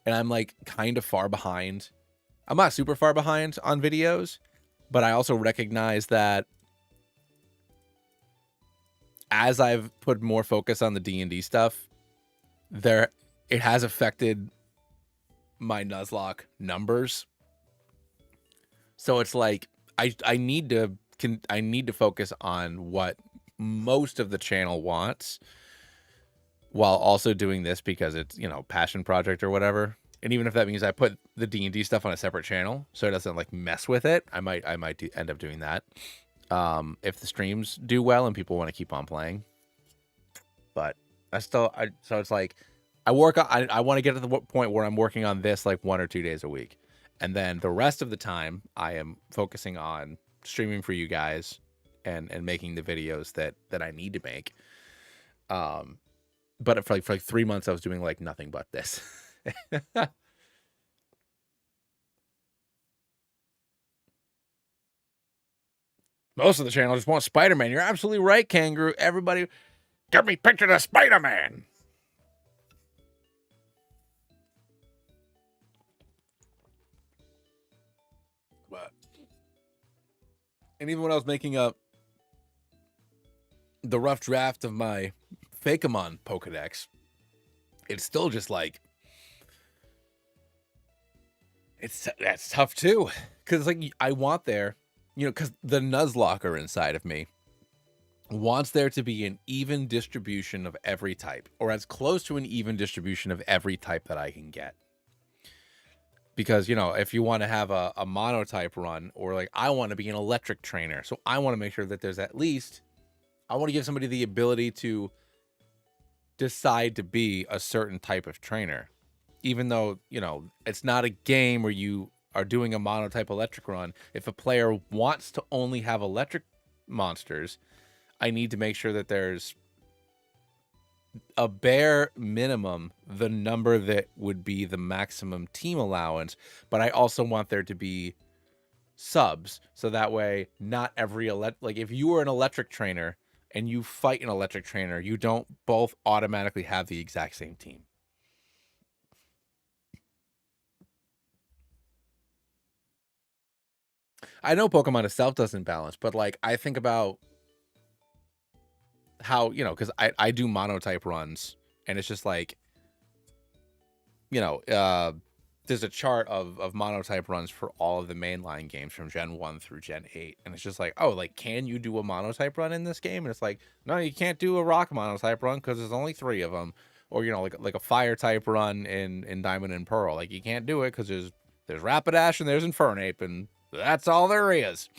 and I'm like kind of far behind. I'm not super far behind on videos, but I also recognize that as I've put more focus on the D&D stuff, it has affected my Nuzlocke numbers. So it's like I need to focus on what most of the channel wants, while also doing this because it's, you know, passion project or whatever. And even if that means I put the D&D stuff on a separate channel so it doesn't like mess with it, I might end up doing that. If the streams do well and people want to keep on playing. But so it's like I want to get to the point where I'm working on this like 1 or 2 days a week. And then the rest of the time I am focusing on streaming for you guys and making the videos that I need to make. But for like 3 months I was doing like nothing but this. Most of the channel just wants Spider-Man. You're absolutely right, Kangaroo. Everybody, get me pictures of Spider-Man. But And even when I was making up the rough draft of my Fakemon Pokedex, it's still just like, that's tough too. Because like I want there, because the Nuzlocke inside of me wants there to be an even distribution of every type, or as close to an even distribution of every type that I can get. Because, if you want to have a monotype run, or like I want to be an electric trainer, so I want to make sure that there's at least, I want to give somebody the ability to decide to be a certain type of trainer. Even though, it's not a game where you are doing a monotype electric run. If a player wants to only have electric monsters, I need to make sure that there's a bare minimum, the number that would be the maximum team allowance, but I also want there to be subs, so that way not every like if you were an electric trainer and you fight an electric trainer, you don't both automatically have the exact same team. I know Pokemon itself doesn't balance, but like I think about how, because I do monotype runs, and it's just like, there's a chart of monotype runs for all of the mainline games from Gen 1 through Gen 8. And it's just like, oh, like, can you do a monotype run in this game? And it's like, no, you can't do a rock monotype run because there's only 3 of them. Or, like a fire type run in Diamond and Pearl. Like, you can't do it because there's Rapidash and there's Infernape, and that's all there is.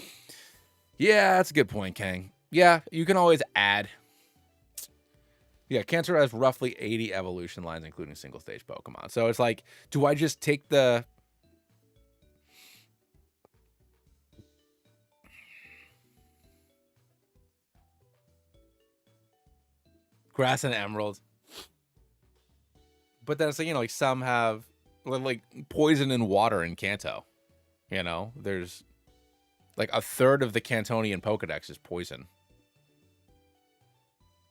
Yeah, that's a good point, Kang. Yeah, you can always add. Yeah, Cancer has roughly 80 evolution lines, including single-stage Pokemon. So it's like, do I just take the... Grass and Emerald? But then it's like, like some have, like, poison and water in Kanto. There's, like, a third of the Cantonian Pokedex is poison.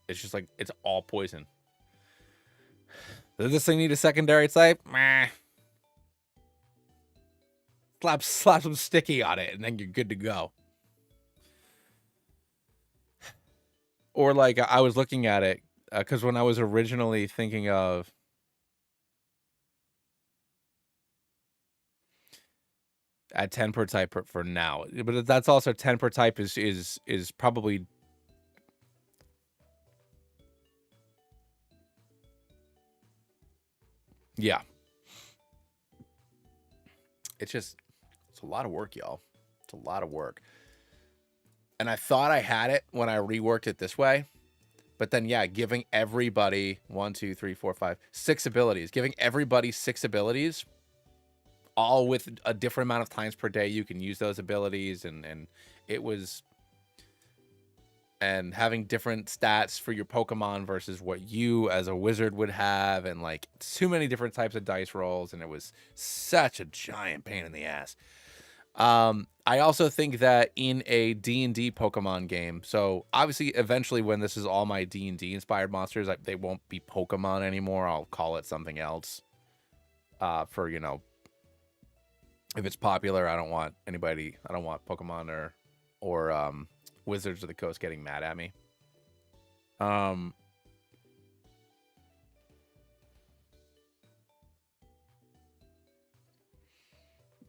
It's just like, it's all poison. Does this thing need a secondary type? Meh. Slap some sticky on it, and then you're good to go. Or like, I was looking at it, because when I was originally thinking of... At 10 per type for now. But that's also 10 per type is probably... Yeah. It's a lot of work, y'all. It's a lot of work. And I thought I had it when I reworked it this way. But then, yeah, giving everybody 1, 2, 3, 4, 5, 6 abilities. Giving everybody 6 abilities, all with a different amount of times per day you can use those abilities. And it was... And having different stats for your Pokemon versus what you as a wizard would have, and like too many different types of dice rolls, and it was such a giant pain in the ass. I also think that in a D&D Pokemon game, so obviously eventually when this is all my D&D inspired monsters, they won't be Pokemon anymore. I'll call it something else. For, if it's popular, I don't want Pokemon or Wizards of the Coast getting mad at me.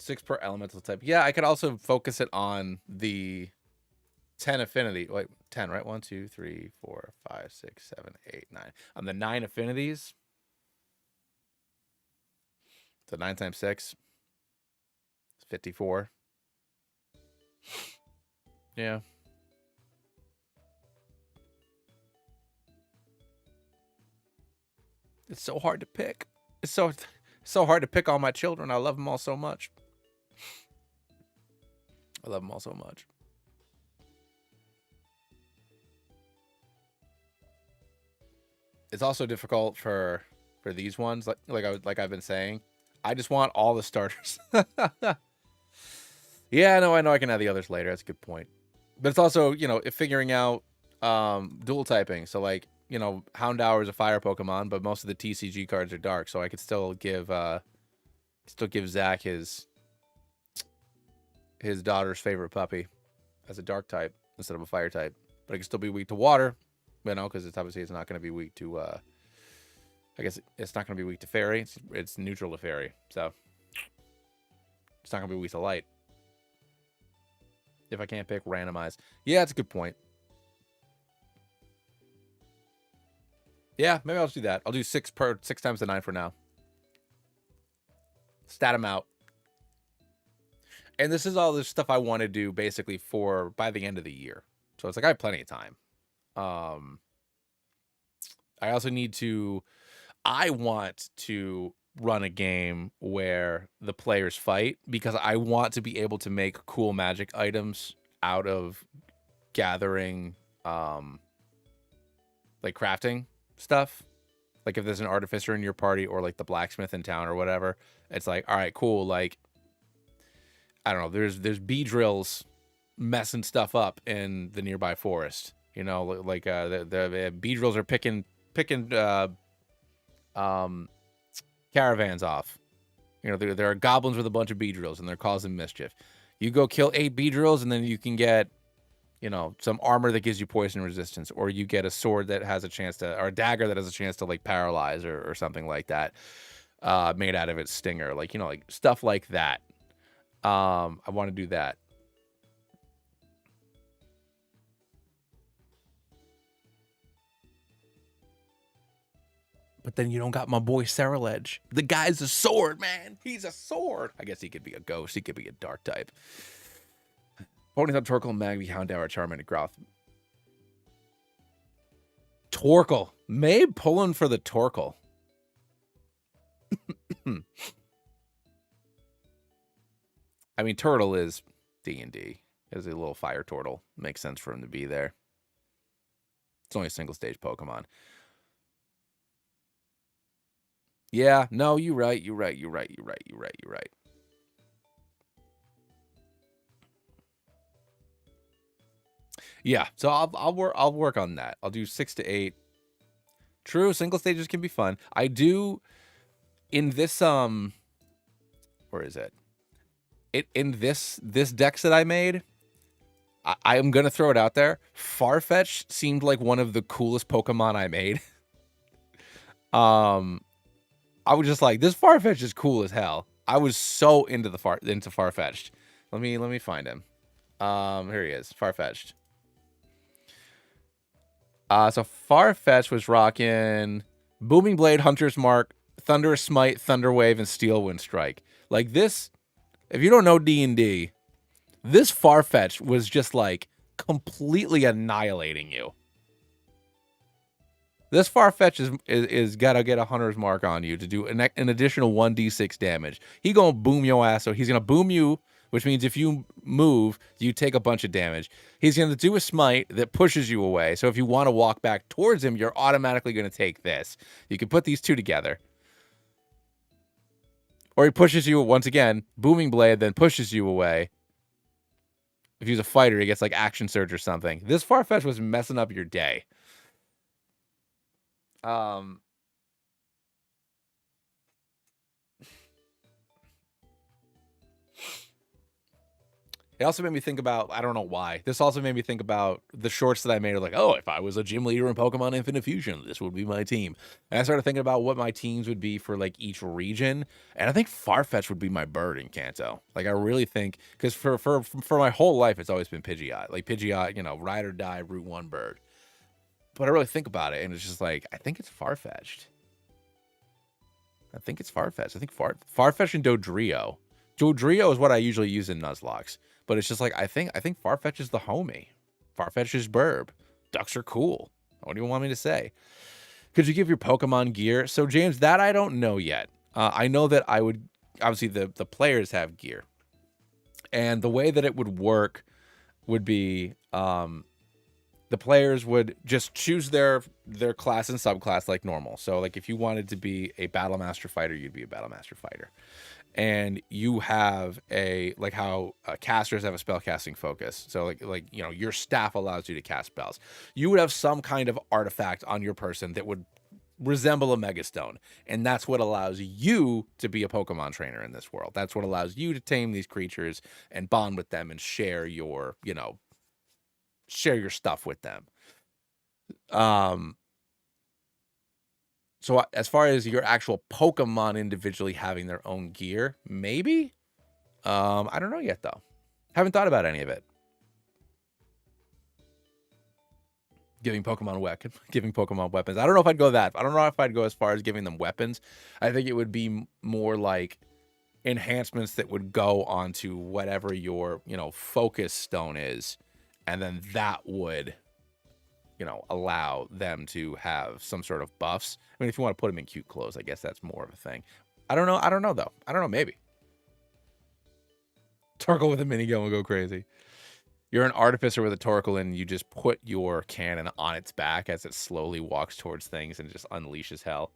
6 per elemental type. Yeah, I could also focus it on the 10 affinity. Wait, 10, right? 1, 2, 3, 4, 5, 6, 7, 8, 9. On the 9 affinities. So 9 times 6. It's 54. Yeah. It's so hard to pick. It's so hard to pick all my children. I love them all so much. I love them all so much. It's also difficult for these ones, like I've been saying. I just want all the starters. Yeah, no, I know I can add the others later. That's a good point. But it's also, figuring out dual typing. So like, Houndour is a fire Pokemon, but most of the TCG cards are dark, so I could still give Zach his daughter's favorite puppy. as a dark type instead of a fire type. But it can still be weak to water, you know, because it's obviously it's not going to be weak to. I guess it's not going to be weak to fairy. It's neutral to fairy, so it's not going to be weak to light. If I can't pick, randomize. Yeah, that's a good point. Yeah, maybe I'll just do that. I'll do 6 times the 9 for now. Stat them out. And this is all the stuff I want to do basically for by the end of the year. So it's like I have plenty of time. I also need to. I want to run a game where the players fight because I want to be able to make cool magic items out of gathering, like crafting stuff. Like if there's an artificer in your party or like the blacksmith in town or whatever, it's like, all right, cool. Like, I don't know. There's bee drills messing stuff up in the nearby forest. You know, like the bee drills are picking caravans off. You know, there are goblins with a bunch of bee drills and they're causing mischief. You go kill 8 bee drills and then you can get, you know, some armor that gives you poison resistance, or you get a sword that has a chance to, or a dagger that has a chance to like paralyze or something like that, made out of its stinger, like, you know, like stuff like that. I want to do that. But then you don't got my boy Ceruledge. The guy's a sword, man. He's a sword. I guess he could be a ghost. He could be a dark type. Ponies on Torkoal, Magby, Houndour, Charmander, Groth. Torkoal. Mabe pulling for the Torkoal. I mean, Turtle is D&D. Is a little fire turtle. Makes sense for him to be there. It's only a single stage Pokemon. Yeah, no, you're right. Yeah, so I'll work on that. I'll do 6 to 8. True, single stages can be fun. I do in this where is it? In this decks that I made, I am gonna throw it out there. Farfetch seemed like one of the coolest Pokemon I made. I was just like, this Farfetch is cool as hell. I was so into Farfetched. Let me find him. Here he is, Farfetched. So Farfetch was rocking Booming Blade, Hunter's Mark, Thunderous Smite, Thunder Wave, and Steel Wind Strike. Like this, if you don't know D&D, this Farfetch was just like completely annihilating you. This Farfetch is gotta get a Hunter's Mark on you to do an additional 1d6 damage. He gonna boom your ass, so he's gonna boom you, which means if you move, you take a bunch of damage. He's gonna do a smite that pushes you away, so if you want to walk back towards him, you're automatically gonna take this. You can put these two together. Or he pushes you once again, Booming Blade, then pushes you away. If he's a fighter, he gets like Action Surge or something. This Farfetch was messing up your day. It also made me think about, I don't know why. This also made me think about the shorts that I made. Like, oh, if I was a gym leader in Pokemon Infinite Fusion, this would be my team. And I started thinking about what my teams would be for like each region. And I think Farfetch would be my bird in Kanto. Like, I really think, because for my whole life, it's always been Pidgeot. Like Pidgeot, you know, ride or die, Route 1 bird. But I really think about it, and it's just like, I think it's Farfetch'd. I think Farfetch and Dodrio. Dodrio is what I usually use in Nuzlocke. But it's just like, I think Farfetch is the homie. Farfetch is Burb. Ducks are cool. What do you want me to say? Could you give your Pokemon gear? So, James, that I don't know yet. I know that I would, obviously, the players have gear. And the way that it would work would be, the players would just choose their class and subclass like normal. So, like, if you wanted to be a Battle Master Fighter, you'd be a Battle Master Fighter. And you have like how casters have a spellcasting focus. So like you know, your staff allows you to cast spells. You would have some kind of artifact on your person that would resemble a Megastone, and that's what allows you to be a Pokemon trainer in this world. That's what allows you to tame these creatures and bond with them and share your, you know, share your stuff with them. So as far as your actual Pokemon individually having their own gear, maybe. I don't know yet though. Haven't thought about any of it. Giving Pokemon weapons. I don't know if I'd go that. I don't know if I'd go as far as giving them weapons. I think it would be more like enhancements that would go onto whatever your, focus stone is, and then that would, allow them to have some sort of buffs. I mean, if you want to put them in cute clothes, I guess that's more of a thing. I don't know though. I don't know, maybe. Torkoal with a minigun will go crazy. You're an artificer with a Torkoal, and you just put your cannon on its back as it slowly walks towards things and just unleashes hell.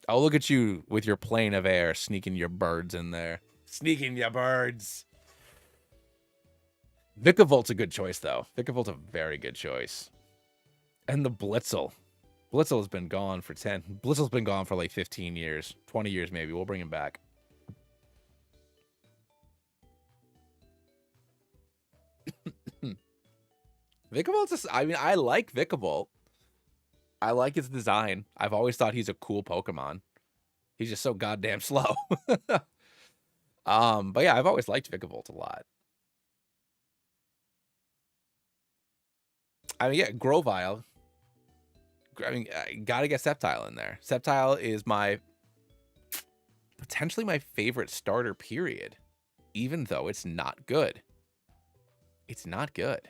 Oh, look at you with your plane of air, sneaking your birds in there. Sneaking your birds. Vikavolt's a good choice, though. Vikavolt's a very good choice. And the Blitzel. Blitzel's been gone for Blitzel's been gone for like 15 years. 20 years, maybe. We'll bring him back. Vikavolt's I like Vikavolt. I like his design. I've always thought he's a cool Pokemon. He's just so goddamn slow. But yeah, I've always liked Vikavolt a lot. I mean, yeah, Grovyle. I mean, gotta get Sceptile in there. Sceptile is potentially my favorite starter, period. Even though it's not good. It's not good.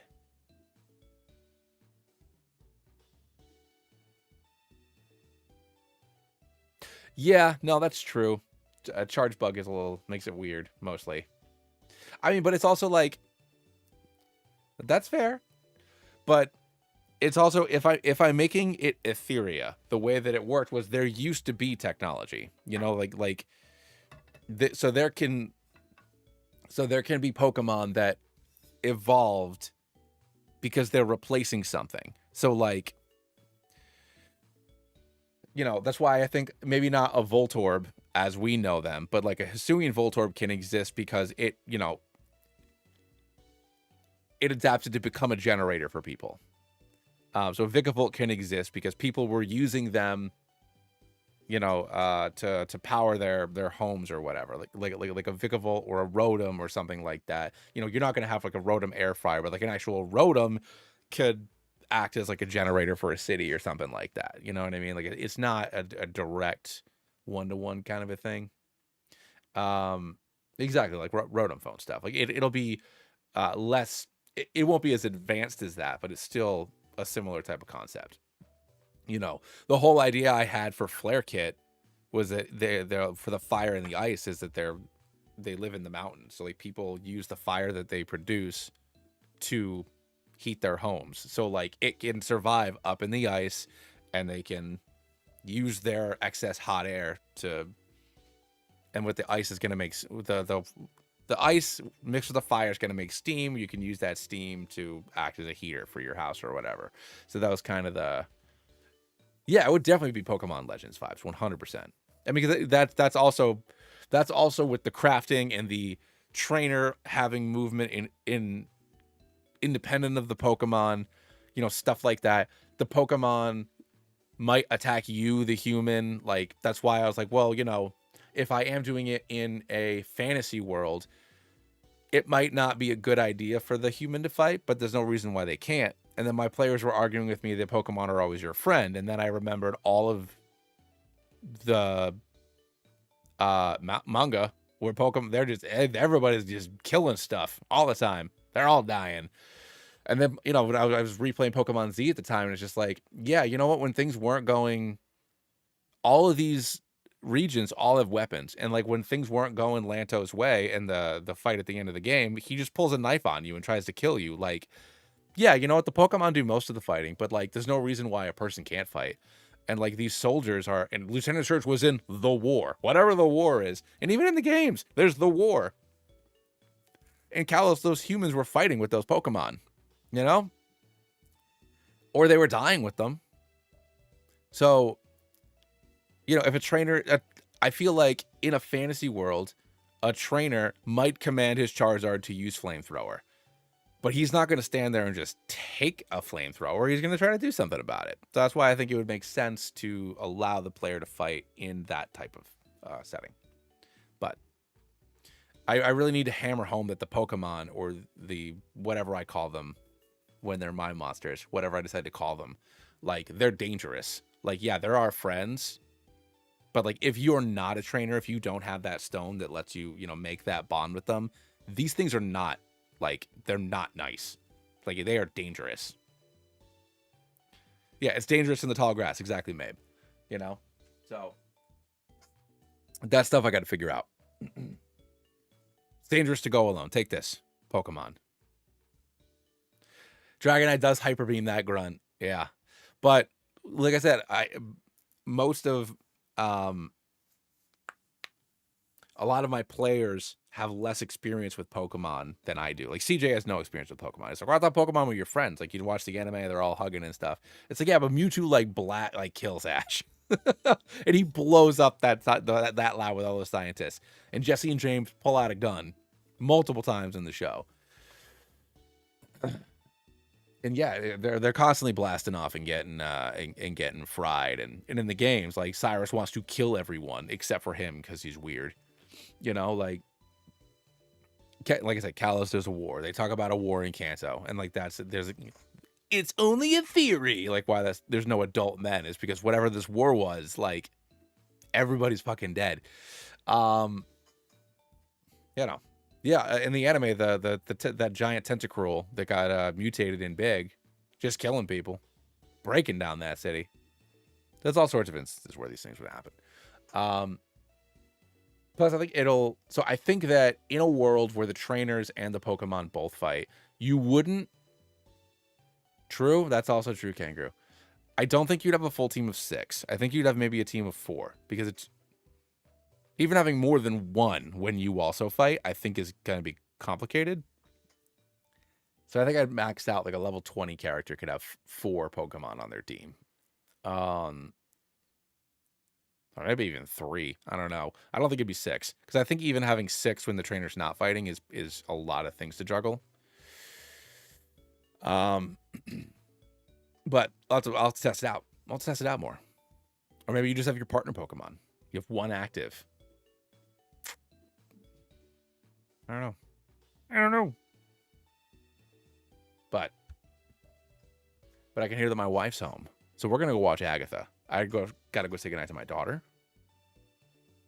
Yeah, no, that's true. A charge bug is makes it weird, mostly. I mean, but it's also like, that's fair. But it's also, if I'm making it Etheria, the way that it worked was there used to be technology, so there can be Pokemon that evolved because they're replacing something. So like, that's why I think maybe not a Voltorb as we know them, but like a Hisuian Voltorb can exist because it adapted to become a generator for people. So Vikavolt can exist because people were using them, to power their homes or whatever, like a Vikavolt or a Rotom or something like that. You're not going to have like a Rotom air fryer, but like an actual Rotom could act as like a generator for a city or something like that. You know what I mean? Like it's not a direct one-to-one kind of a thing. Exactly, like Rotom phone stuff. Like it'll be less. It won't be as advanced as that, but it's still a similar type of concept. The whole idea I had for Flare Kit was that they're for the fire and the ice is that they live in the mountains. So like people use the fire that they produce to heat their homes. So like it can survive up in the ice, and they can use their excess hot air and what the ice is going to make the ice mixed with the fire is going to make steam. You can use that steam to act as a heater for your house or whatever. So that was kind of it would definitely be Pokemon Legends vibes, 100%. I mean, that's also with the crafting and the trainer having movement in independent of the Pokemon, stuff like that. The Pokemon might attack you, the human. Like, that's why I was like, well, if I am doing it in a fantasy world, it might not be a good idea for the human to fight, but there's no reason why they can't. And then my players were arguing with me that Pokemon are always your friend. And then I remembered all of the manga where Pokemon, everybody's just killing stuff all the time. They're all dying. And then, I was replaying Pokemon Z at the time, and it's just like, yeah, you know what? When things weren't going, all of these regions all have weapons. And like when things weren't going Lanto's way and the fight at the end of the game, he just pulls a knife on you and tries to kill you. Like, yeah, you know what? The Pokemon do most of the fighting, but like there's no reason why a person can't fight. And like these soldiers are, and Lieutenant Surge was in the war, whatever the war is. And even in the games, there's the war. In Kalos, those humans were fighting with those Pokemon, or they were dying with them. So, if a trainer, I feel like in a fantasy world, a trainer might command his Charizard to use Flamethrower. But he's not going to stand there and just take a Flamethrower. He's going to try to do something about it. So that's why I think it would make sense to allow the player to fight in that type of setting. But I really need to hammer home that the Pokemon, or the whatever I call them when they're my monsters, whatever I decide to call them, like, they're dangerous. Like, yeah, they're our friends. But, like, if you're not a trainer, if you don't have that stone that lets you, you know, make that bond with them, these things are not, like, they're not nice. Like, they are dangerous. Yeah, it's dangerous in the tall grass. Exactly, Mabe. You know? So, that stuff I got to figure out. It's dangerous to go alone. Take this, Pokemon. Dragonite does Hyper Beam that grunt. Yeah. But, like I said, most of... a lot of my players have less experience with Pokemon than I do. Like, CJ has no experience with Pokemon. It's like, well, I thought Pokemon were your friends. Like, you'd watch the anime, they're all hugging and stuff. It's like, yeah, but Mewtwo, like, kills Ash. And he blows up that lab with all those scientists. And Jesse and James pull out a gun multiple times in the show. And yeah, they're constantly blasting off and getting fried. And in the games, like, Cyrus wants to kill everyone except for him because he's weird. You know, like I said, Kalos, there's a war. They talk about a war in Kanto, and like it's only a theory. Like, why there's no adult men is because whatever this war was, like, everybody's fucking dead. You know. Yeah, in the anime, that giant Tentacruel that got mutated in Big, just killing people, breaking down that city. There's all sorts of instances where these things would happen. Plus, I think so I think that in a world where the trainers and the Pokemon both fight, you wouldn't... True, that's also true, Kangaroo. I don't think you'd have a full team of 6. I think you'd have maybe a team of 4, because it's... Even having more than one when you also fight, I think is going to be complicated. So I think I'd maxed out, like, a level 20 character could have 4 Pokemon on their team. Or maybe even 3. I don't know. I don't think it'd be 6. Because I think even having 6 when the trainer's not fighting is a lot of things to juggle. But I'll test it out. I'll test it out more. Or maybe you just have your partner Pokemon. You have one active. I don't know. But I can hear that my wife's home. So we're going to go watch Agatha. Got to go say goodnight to my daughter.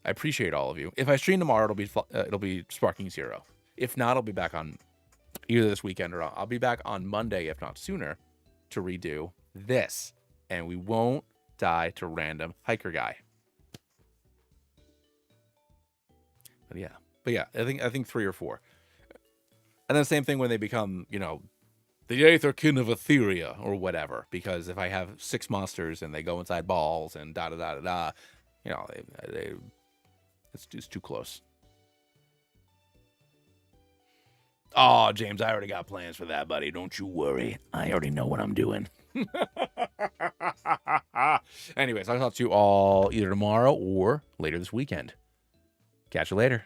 I appreciate all of you. If I stream tomorrow, it'll be Sparking Zero. If not, I'll be back on either this weekend or I'll be back on Monday, if not sooner, to redo this. And we won't die to random hiker guy. But yeah, I think 3 or 4. And then the same thing when they become, you know, the Aetherkin of Etheria or whatever. Because if I have 6 monsters and they go inside balls and da-da-da-da-da, you know, it's too close. Oh, James, I already got plans for that, buddy. Don't you worry. I already know what I'm doing. Anyways, I'll talk to you all either tomorrow or later this weekend. Catch you later.